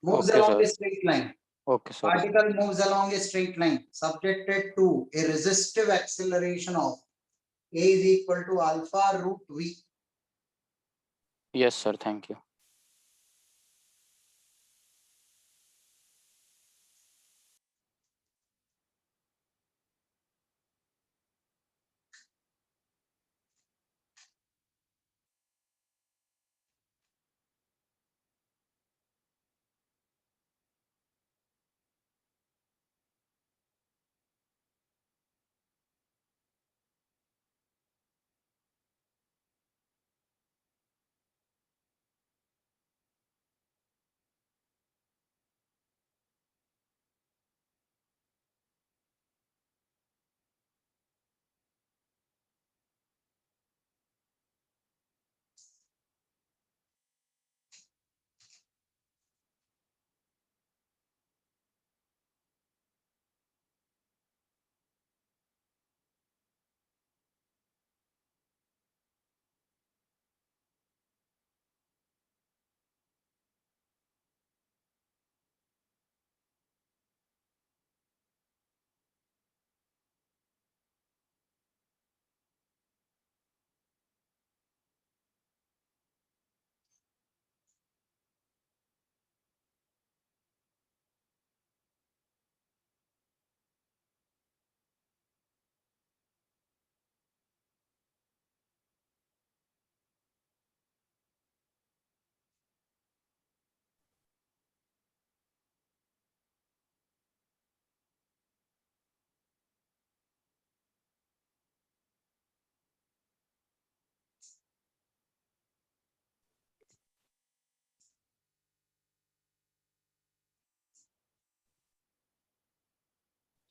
Moves Okay, along sir. a straight line. Okay, sir. Particle moves along a straight line, subjected to a resistive acceleration of a is equal to alpha root v. Yes, sir. Thank you.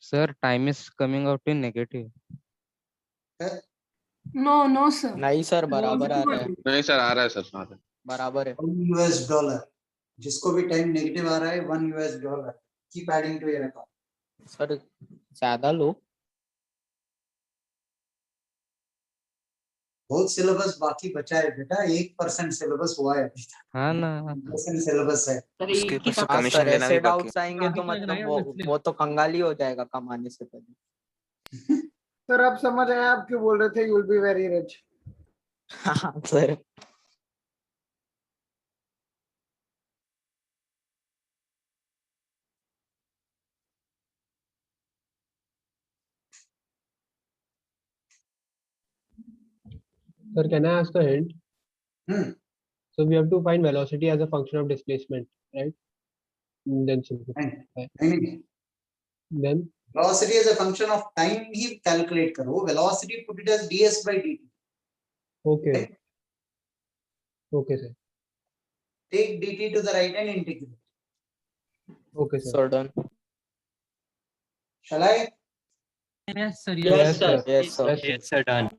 Sir, time is coming out in negative. No, sir. नहीं sir बराबर आ रहा है नहीं sir आ रहा है sir आ रहा है बराबर है $1 जिसको भी टाइम नेगेटिव आ रहा है $1 keep adding to your account sir ज्यादा लो बहुत सिलेबस बाकी बचा है बेटा 1% सिलेबस हुआ है अभी तक हाँ ना 1% सिलेबस है उसके ऊपर से हाँ कमीशन सर लेना भी ऐसे बाकी डाउट्स आएंगे तो मतलब वो तो कंगाली हो जाएगा कमाने से पहले सर अब समझ आया आप क्यों बोल रहे थे you will be very rich हाँ sir Sir, can I ask a hint? So we have to find velocity as a function of displacement, right? Then simplify. नहीं Then velocity as a function of time he calculate करो velocity put it as ds by dt okay. Okay, sir. take dt to the right and integrate Okay, sir. so done shall I Yes, sir. Yes, sir. yes sir Yes, sir, done.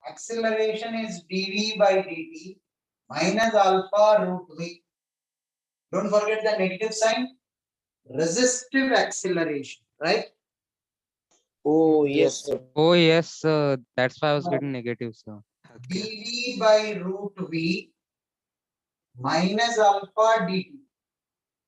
acceleration is dv by dt minus alpha root v don't forget the negative sign resistive acceleration right Oh, yes, sir. Oh yes, sir. That's why I was getting negative, sir. dv by root v minus alpha dt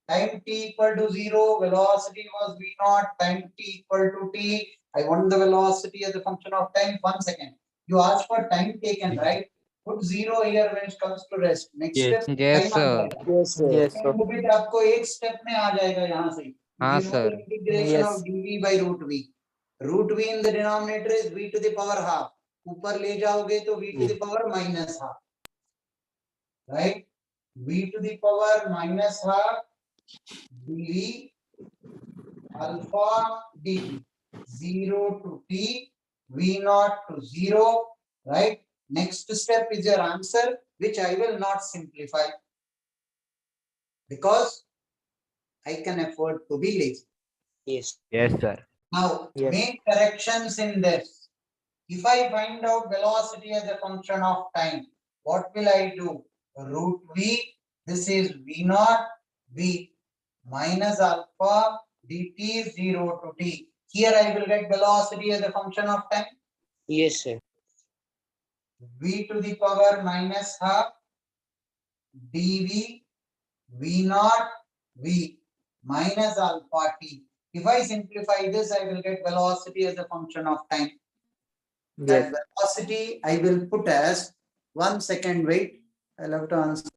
time t equal to 0 velocity was v naught time t equal to t I want the velocity as a function of time 1 second you ask for time taken right put 0 here when it comes to rest next Yes. step Yes, time uh sir. जाएगा Yes, sir. yes sir वो भी आपको एक step में आ जाएगा यहाँ से हाँ, you know sir. the integration Yes. of dv by root v in the denominator is v to the power half ऊपर ले जाओगे तो v to the power minus half right v to the power minus half dv alpha dt 0 to t v naught to 0 right next step is your answer which I will not simplify because I can afford to be lazy Yes. Yes, sir. now Yes. make corrections in this if I find out velocity as a function of time what will I do root v this is v naught v minus alpha dt 0 to t here I will get velocity as a function of time Yes, sir. v to the power minus half dv v naught v minus alpha t if I simplify this I will get velocity as a function of time that yes velocity I will put as 1 second wait I'll have to answer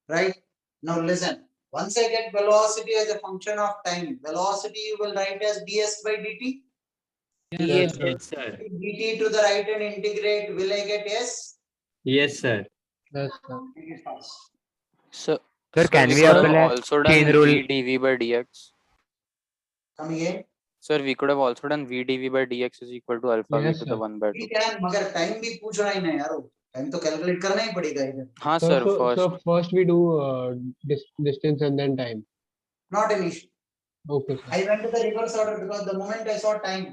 right now listen once I get velocity as a function of time velocity you will write as ds by dt Yes, sir. dt to the right and integrate will I get s Yes, sir. Yes, sir. make it fast So, Sir, can we we could have apply also chain done rule? v dv by dx. come again Sir, we could have also done v dv by dx is equal to alpha v Yes, to the sir. 1 by 2. ठीक है मगर time भी पूछना ही ना यारो time तो calculate करना ही पड़ेगा इधर हाँ So, sir, so, first. so first we do distance and then time. not an issue Okay, sir. I went to the reverse order because the moment I saw time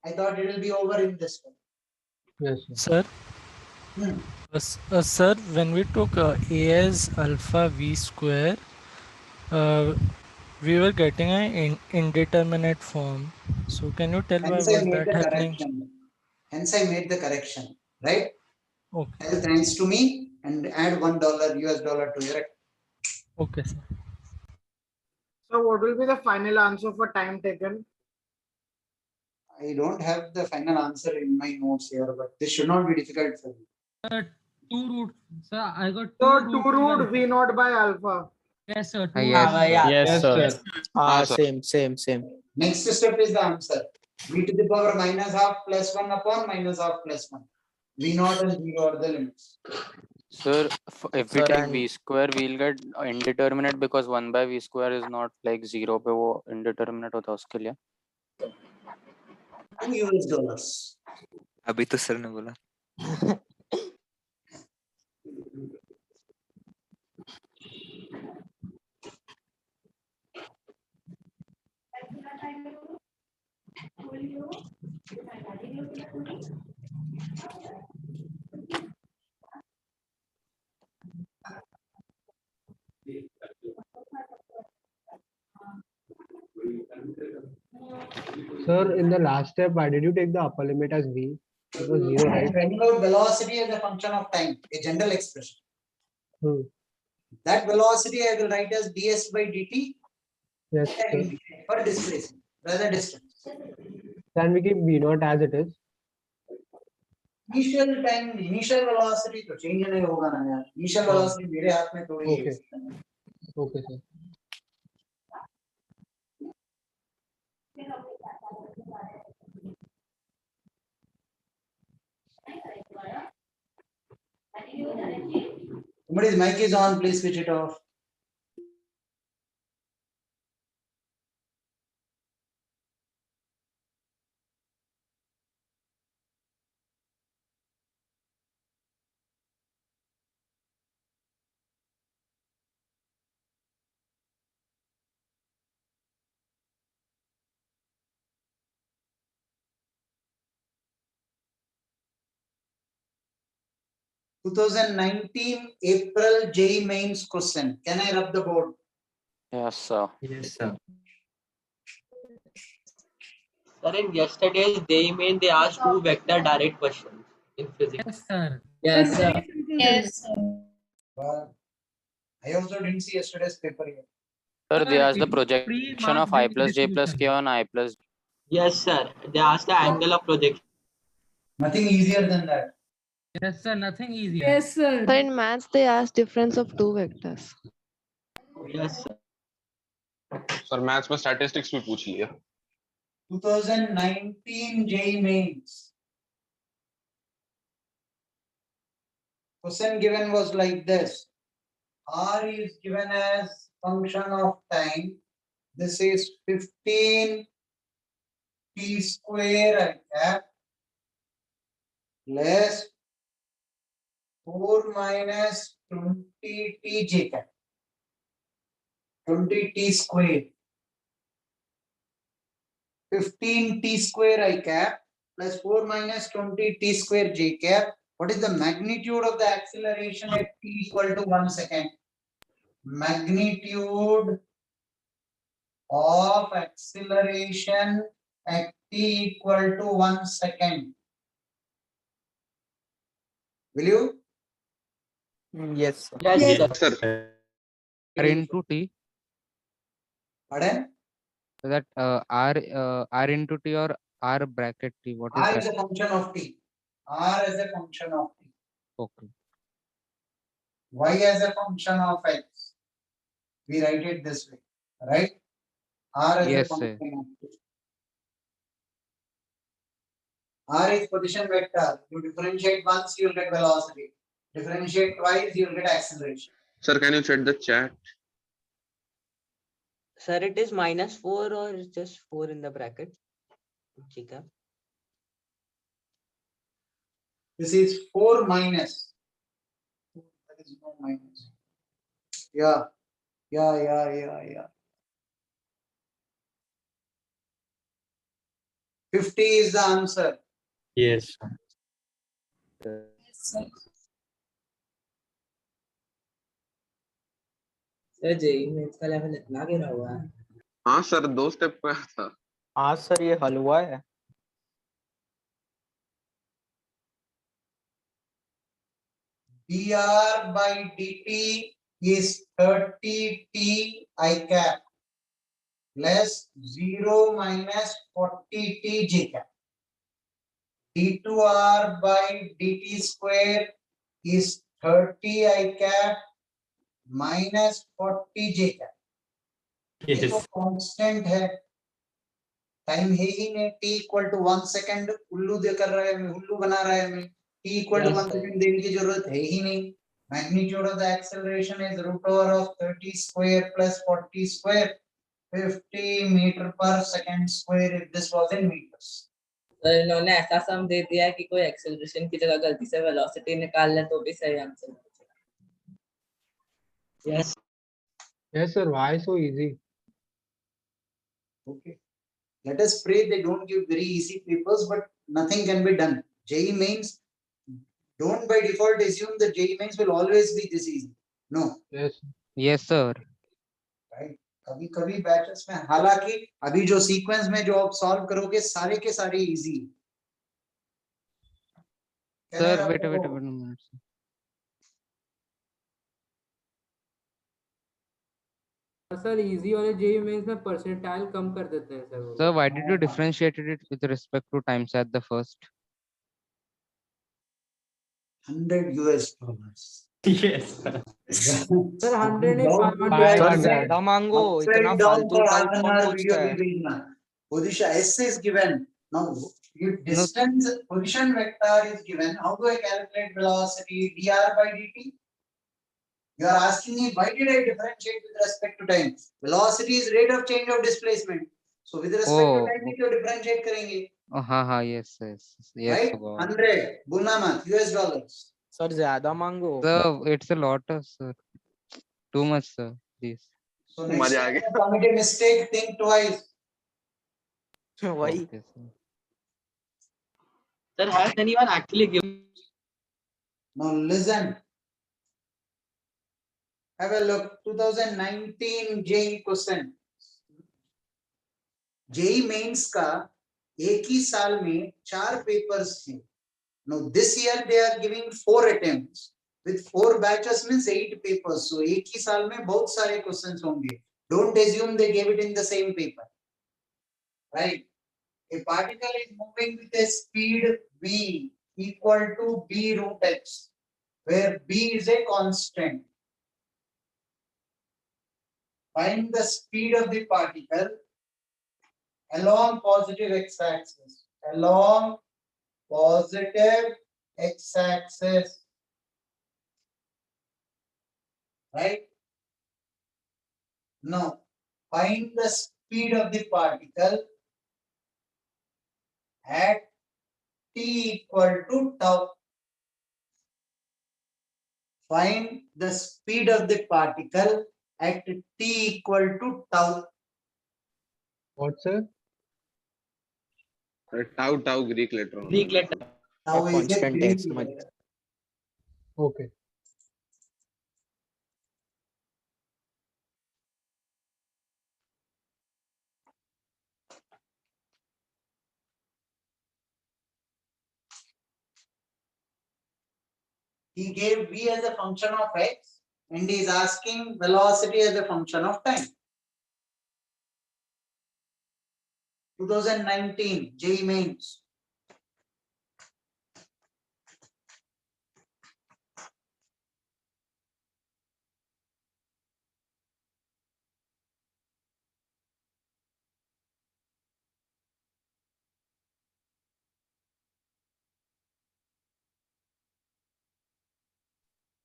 I thought it will be over in this way Yes, sir. Sir, sir, when we took A as alpha v square, we were getting an indeterminate form. So can you tell why hence I was made that the happening? correction hence I made the correction right Okay. tell thanks to me and add $1 US dollar to your account. Okay, sir. So what will be the final answer for time taken? I don't have the final answer in my notes here but this should not be difficult for you 2 root. Sir, I got So 2 2 root v naught by alpha. Yes, sir. Yes, हाँ sir. Yes, sir. हाँ sir. same next step is the answer v to the power minus half plus 1 upon minus half plus 1 v naught and 0 are the limits Sir, if we Sir, take and- v square, we'll get indeterminate because 1 by v square is not like 0 पे वो indeterminate होता है उसके लिए. $2. अभी तो sir ने बोला. Sir, in the last step, why did you take the upper limit as v? It was 0, right? Finding out velocity as a function of time, a general expression. Hmm. That velocity I will write as ds by dt Yes, sir. for displacement, rather distance. Can we keep v naught as it is? Initial time, initial velocity तो change नहीं होगा ना यार. Initial velocity मेरे हाथ में थोड़ी है. Okay. Okay, sir. Somebody's mic is on, please switch it off. (2019) April JEE mains question. Can I rub the board? Yes, sir. Yes, sir. Sir, in yesterday's they mean they asked two vector direct questions in physics. Yes, sir. Yes, sir. Yes. Well, I also didn't see yesterday's paper yet. Sir, they Sir, asked the it is projection pre-marked of I Jacobi plus j plus k distribution. on I plus. Yes, sir. They asked the angle of projection. Nothing easier than that. Yes, sir. Nothing easier. Yes, sir. So in maths, they ask difference of two vectors. Yes, sir. Sir maths में statistics भी पूछ लिया. 2019 JEE mains. Question given was like this. R is given as function of time. This is 15 t square cap less 4 minus 20 t j cap. 20 t square. 15 t square I cap plus 4 minus 20 t square j cap. What is the magnitude of the acceleration at t equal to 1 second? Magnitude of acceleration at t equal to 1 second. Will you? Yes, sir. Yes, Yes. sir. R into t. Pardon? So that r into t or r bracket t. What is R that? is a function of t. R is a function of t. Okay. Y as a function of x. We write it this way, right? R as a Yes, function sir. of t. R is position vector. You differentiate once, you'll get velocity. Differentiate twice, you'll get acceleration. Sir, can you check the chat? Sir, it is -4 or just 4 in the bracket? Jacob. This is 4 minus. There is no minus. Yeah. 50 is the answer. Yes. Sir JEE में इसका level इतना गिरा हुआ है. हाँ sir 2 step पे था. हाँ सर ये हलवा है. dr by dt is 30 t I cap less 0 minus 40 t j cap. d2r by dt square is 30 I cap minus 40 j cap. ये तो कांस्टेंट है. टाइम है ही नहीं. t इक्वल टू 1 सेकंड उल्लू दे कर रहा है हमें, उल्लू बना रहा है हमें. t इक्वल टू 1 सेकंड देने की जरूरत है ही नहीं. Magnitude of the acceleration is root over of 30 square plus 40 square, 50 meter per second square if this was in meters. तो इन्होंने ऐसा सम दे दिया कि कोई एक्सेलरेशन की जगह गलती से वेलोसिटी निकाल ले तो भी सही answer. Yes. Yes, sir. Why so easy? Okay. Let us pray they don't give very easy papers, but nothing can be done. JEE mains, don't by default assume the JEE mains will always be this easy. No. Yes. Yes, sir. Right. कभी कभी batches में, हालांकि अभी जो sequence में जो आप solve करोगे सारे के सारे easy. Sir, wait a minute. Sir easy वाले जेई मेंस में परसेंटाइल कम कर देते हैं सर वो। Sir, why did you differentiate it with respect to times at the first? $100. Yes. Sir 100 नहीं 500 सर ज्यादा मांगो, इतना फालतू टाइप कौन पूछता है? Position S is given. Now, if distance position vector is given, how do I calculate velocity dr by dt? You are asking me why did I differentiate with respect to time? Velocity is rate of change of displacement. So with respect to time, you differentiate करेंगे. हाँ, yes, Right? God. 100 बोलना मत US dollars. Sir ज्यादा मांगो। Sir, it's a lot, sir. Too much, sir. Please. So next time you commit a mistake, think twice. वही। Okay, sir. Sir, has anyone actually given? Now listen. Have a look. 2019 JEE question. JEE mains का एक ही साल में 4 papers थे. Now this year they are giving 4 attempts. With 4 batches means 8 papers. So एक ही साल में बहुत सारे questions होंगे. Don't assume they gave it in the same paper. Right? A particle is moving with a speed v equal to b root x, where b is a constant. Find the speed of the particle along positive x-axis. Along positive x-axis. Right? Now, find the speed of the particle at t equal to tau. Find the speed of the particle at t equal to tau. What, sir? Tau Greek letter. Greek letter. Tau is a constant Greek x मत। letter. Okay. He gave v as a function of x and he is asking velocity as a function of time. 2019 JEE mains.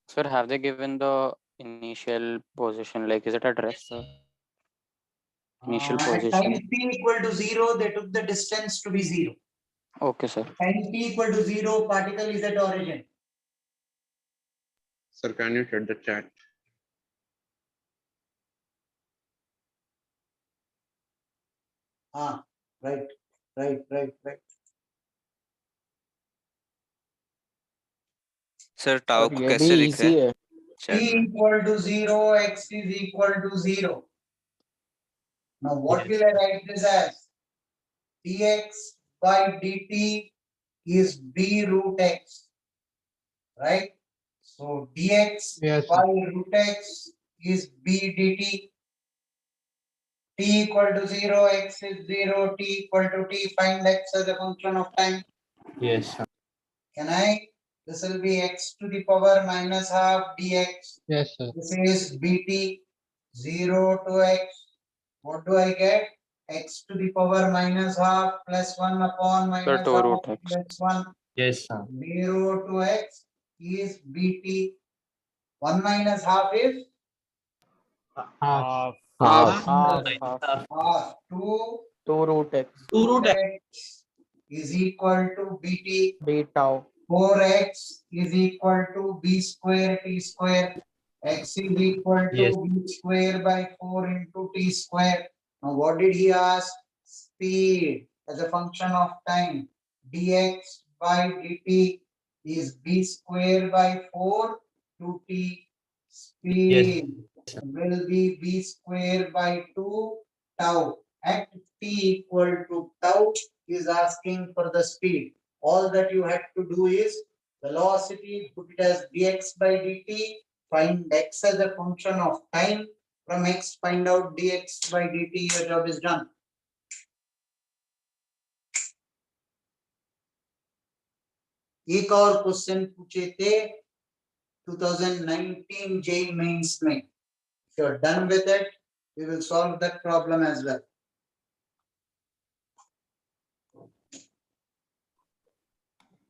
Sir, have they given the initial position? Like, is it at rest, sir? Initial At position. time t equal to 0, they took the distance to be 0. Okay, sir. Time t equal to 0, particle is at origin. Sir, can you shut the chat? Right. Sir tau को कैसे लिखे T equal to 0, x is equal to 0. Now what will I write this as? Dx by dt is b root x. Right? So dx by root x is b dt. T equal to 0, x is 0, t equal to t. Find x as a function of time. Yes. Can I? This will be x to the power minus half dx. Yes, sir. This is bt 0 to x. What do I get? X to the power minus half plus 1 upon minus two half root x. plus 1. Yes, sir. 0 to x is bt. 1 minus half is? Half. Half. 2 2 root x. 2 root x is equal to bt. B tau. 4x is equal to b square t square. X is equal to Yes. b square by 4 into t square. Now what did he ask? Speed as a function of time. Dx by dt is b square by 4 to t. Speed will be b square by 2 tau. At t equal to tau is asking for the speed. All that you had to do is velocity, put it as dx by dt, find x as a function of time. From x, find out dx by dt. Your job is done. एक और question पूछे थे 2019 JEE mains में. If you're done with it, we will solve that problem as well.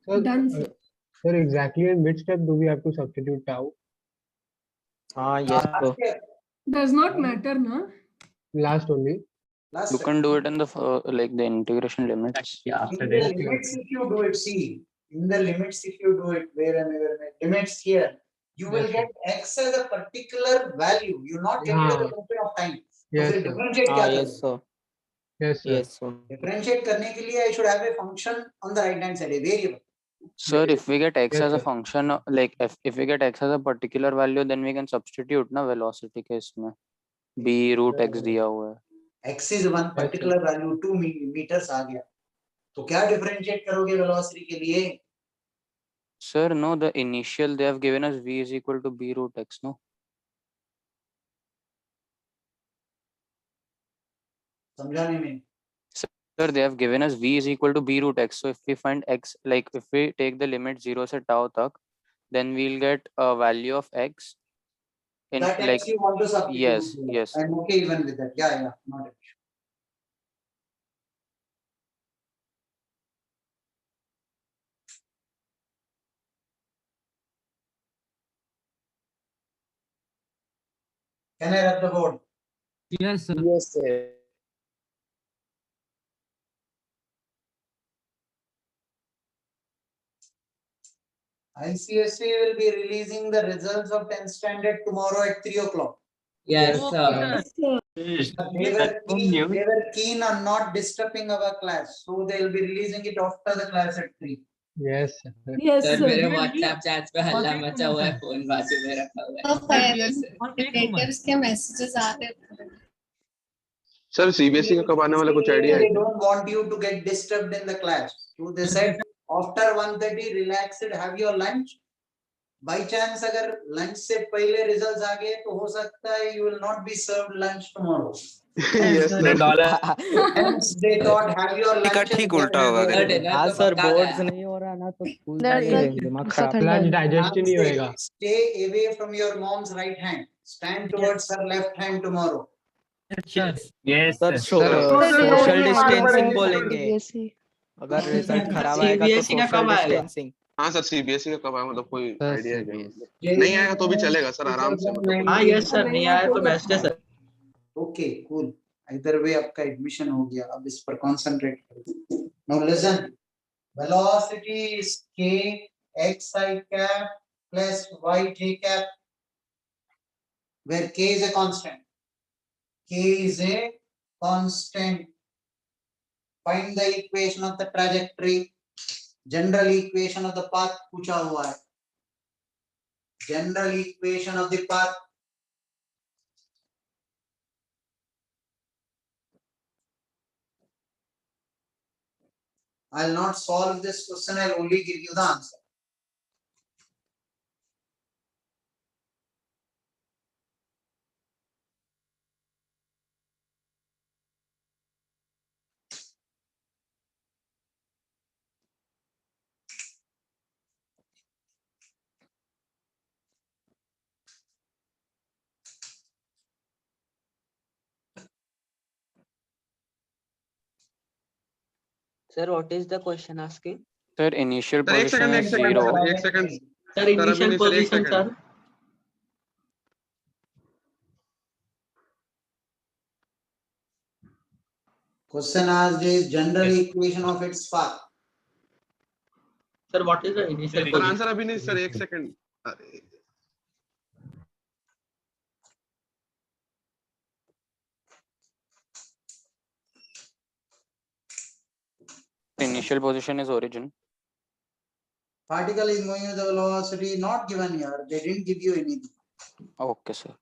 Done, sir. Sir, exactly in which step do we have to substitute tau? Yes, sir. Does not matter, na? Last only. You can do it in the like the integration limits. Yeah, In the limits, if you do it, see, in the limits, if you do it, limits here, you will get x as a particular value. You not get it as a function of time. Yes, तो फिर sir. differentiate क्या Yes, करोगे? sir. Yes, sir. Yes, sir. Differentiate करने के लिए I should have a function on the right hand side, a variable. Sir, if we get x Yes, as a sir. function, like if we get x as a particular value, then we can substitute na velocity के इसमें b root x दिया हुआ है. X is one particular value 2 meters आ गया. तो क्या differentiate करोगे velocity के लिए? Sir, no, the initial they have given us v is equal to b root x, no? समझा नहीं मैं. Sir, they have given us v is equal to b root x. So if we find x, like if we take the limit 0 से tau तक, then we'll get a value of x. In That like X you want to substitute. yes, here. yes. I'm okay even with that. Yeah, not an issue. Can I rub the board? Yes, sir. Yes, sir. ICSE will be releasing the results of 10th standard tomorrow at 3 o'clock. Yes, Okay, sir. They were keen on not disturbing our class, so they will be releasing it after the class at 3. Yes, sir. Yes, sir sir. मेरे WhatsApp chats पे हल्ला मचा हुआ है, phone बाजू में रखा हुआ है. रिलेटिव्स के मैसेजेस आ रहे हैं. सर सीबीएसई का कब आने वाला कुछ आइडिया है They don't want you to get disturbed in the class. So they said after 1:30 relaxed, have your lunch. By chance अगर lunch से पहले results आ गए तो हो सकता है you will not be served lunch tomorrow. Yes, sir. Hence they thought have your lunch. का ठीक उल्टा होगा क्या? हाँ सर, बोर्ड्स नहीं हो रहा ना तो स्कूल There's जाएंगे, a दिमाग उसका खराब. ठंडा Lunch है. digestion ही होएगा. Stay away from your mom's right hand. Stand towards her left hand tomorrow. Yes, sir sir. Social नहीं डिस्टेंसिंग आएगा. बोलेंगे. सीबीएसई अगर रिजल्ट खराब आएगा तो CBSE का सोशल कब आएगा? डिस्टेंसिंग. हाँ सर सीबीएसई का कब आया मतलब कोई Sir, आइडिया है क्या CBSE. मतलब नहीं आएगा तो भी चलेगा सर आराम से मतलब हाँ यस सर, नहीं आया तो बेस्ट है sir. Okay, cool. Either way आपका admission हो गया. अब इस पर concentrate करो. Now listen. Velocity is k x I cap plus y j cap, where k is a constant. K is a constant. Find the equation of the trajectory. General equation of the path पूछा हुआ है. General equation of the path. I'll not solve this question. I'll only give you the answer. Sir, what is the question asking? Sir, initial sir एक position second is 0. एक second sir sir अभी initial नहीं sir एक position second sir. Question asked is general equation of its path. Sir, what is the initial Sir, position? answer अभी नहीं sir, एक second. Initial position is origin. Particle is moving with the velocity not given here. They didn't give you anything. Okay, sir.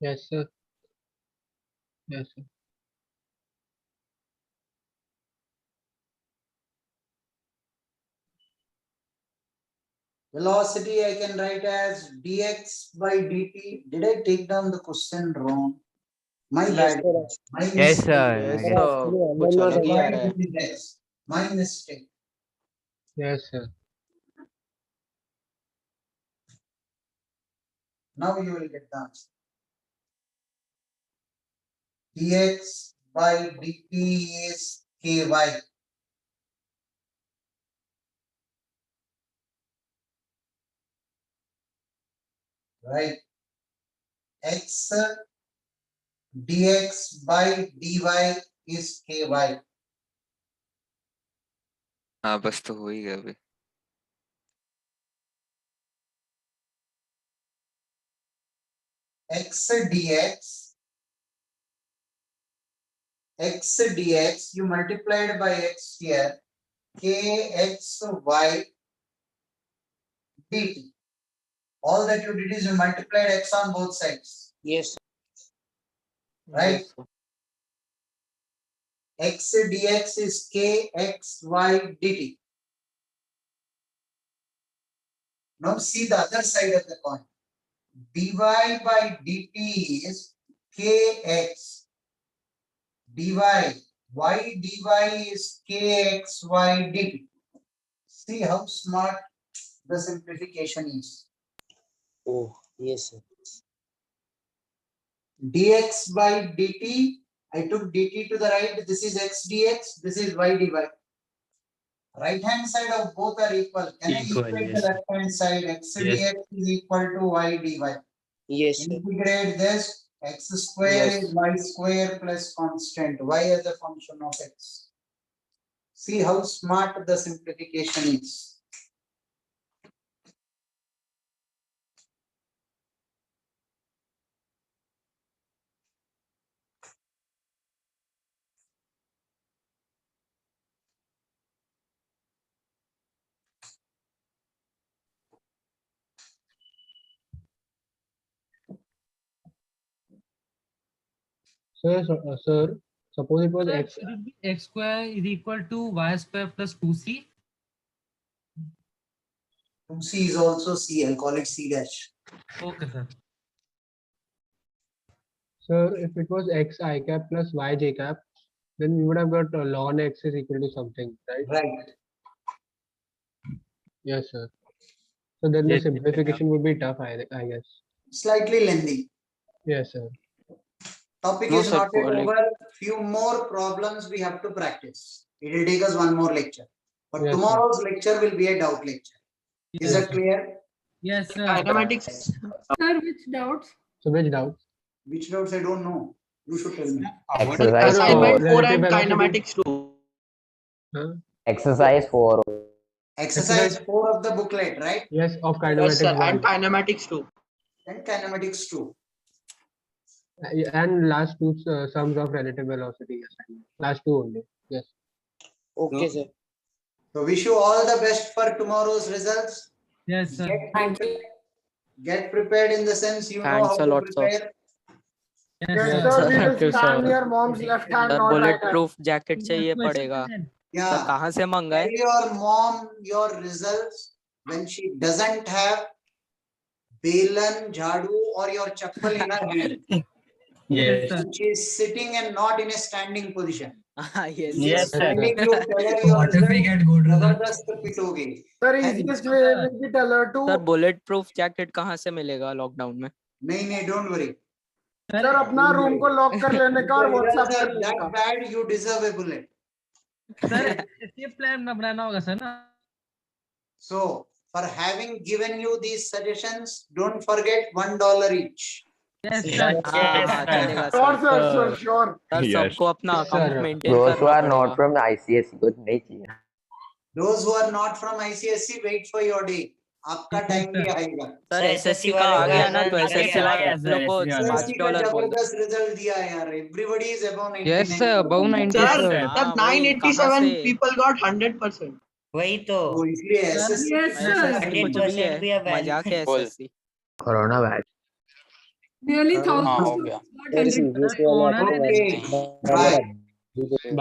Yes, sir. Yes, sir. Velocity I can write as dx by dt. Did I take down the question wrong? My Yes, bad. sir. My Yes, mistake. sir. Yes, Sir, actually, कुछ अमन was अलग ही आ Why रहा है. it is x? My mistake. Yes, sir. Now you will get the answer. Dx by dt is ky. Right. X dx by dy is ky. हाँ बस तो हो ही गया अभी. X dx you multiplied by x here, kxy dt. All that you did is you multiplied x on both sides. Yes. Right? Yes, sir. X dx is kxy dt. Now see the other side of the coin. Dy by dt is kx. Dy. Y dy is kxy dt. See how smart the simplification is. Oh, yes, sir. Dx by dt, I took dt to the right, this is x dx, this is y dy. Right hand side of both are equal. Can I Equal, equate the yes, sir. left hand side? X Yes. dx is equal to y dy. Yes, sir. Integrate this, x square Yes. is y square plus constant, y as a function of x. See how smart the simplification is. Sir, suppose it was Sir, x. should it be x square is equal to y square plus 2c? 2c is also c, I'll call it c dash. Okay, sir. Sir, if it was x I cap plus y j cap, then we would have got ln x is equal to something, right? Right. Yes, sir. So then the Yes, simplification would be tough, I guess. Slightly lengthy. Yes, sir. Topic No, is sir. not yet Like, over. Few more problems we have to practice. It will take us one more lecture. But Yes, tomorrow's lecture will be a doubt lecture. Is Yes, that clear? Yes, sir. Kinematics. Sir, which doubts? So which doubts? Which doubts I don't know. You should tell me. Exercise Sir, 4. relative And velocity. kinematics 2. Huh? Exercise 4. Exercise 4 of the booklet, right? Yes, of Yes, sir. kinematics And 1. kinematics 2. And kinematics 2. And last two sums of relative velocity. Yes, last two only. Yes. Okay, sir. So wish you all the best for tomorrow's results. Yes, sir. Get prepared in the sense you know thanks how a to lot, sir. prepare. Yes, Yes, sir. sir, we Thank you, will stand sir. near mom's left hand, sir not bullet right hand. Proof jacket चाहिए Question पड़ेगा. is in. Yeah. Sir कहाँ से मंगाए? Tell your mom your results when she doesn't have belan, jhadu or your chappal in her hand. Yes, sir. She is sitting and not in a standing position. Yes, She is sir. standing, you tell her your What if we result, get good result? जबरदस्त पिटोगे. Sir, And easiest way will be tell her sir to bullet proof jacket कहाँ से मिलेगा lockdown में? नहीं, don't worry. Sir अपना room को lock कर लेने का और The results व्हाट्सएप are कर लेने that का. bad, you deserve a bullet. Sir escape plan बनाना होगा सर ना. So, for having given you these suggestions, don't forget $1 each. Yes, Yes, sir. हाँ चलेगा Sure, sir. sir, sure. Sir Yes. सबको अपना Yes, account sir. Maintain Those who करना are not पड़ेगा. from ICSE को नहीं चाहिए. Those who are not from ICSE, wait for your day. आपका Yes, टाइम भी sir. आएगा. सर सर एसएससी SSC का वालों आ का गया ना है तो ना, एसएससी आ वाले गया हम लोग को SSC $5 का बोल दो. जबरदस्त रिजल्ट दिया यार. Everybody is above 99. Yes, sir. Above 90, Yes, sir. sir. हाँ, हाँ वही कहाँ 987 से? people got 100%. वही तो. तो इसलिए Sir, SSC Yes, sir. SSC कुछ भी है, 100% भी अब मजाक है बोल. एसएससी. Corona batch. Nearly हाँ 1000 हो गया. students got 100%. CBSE वाले कौन आपको है Okay, बराबर bye. है.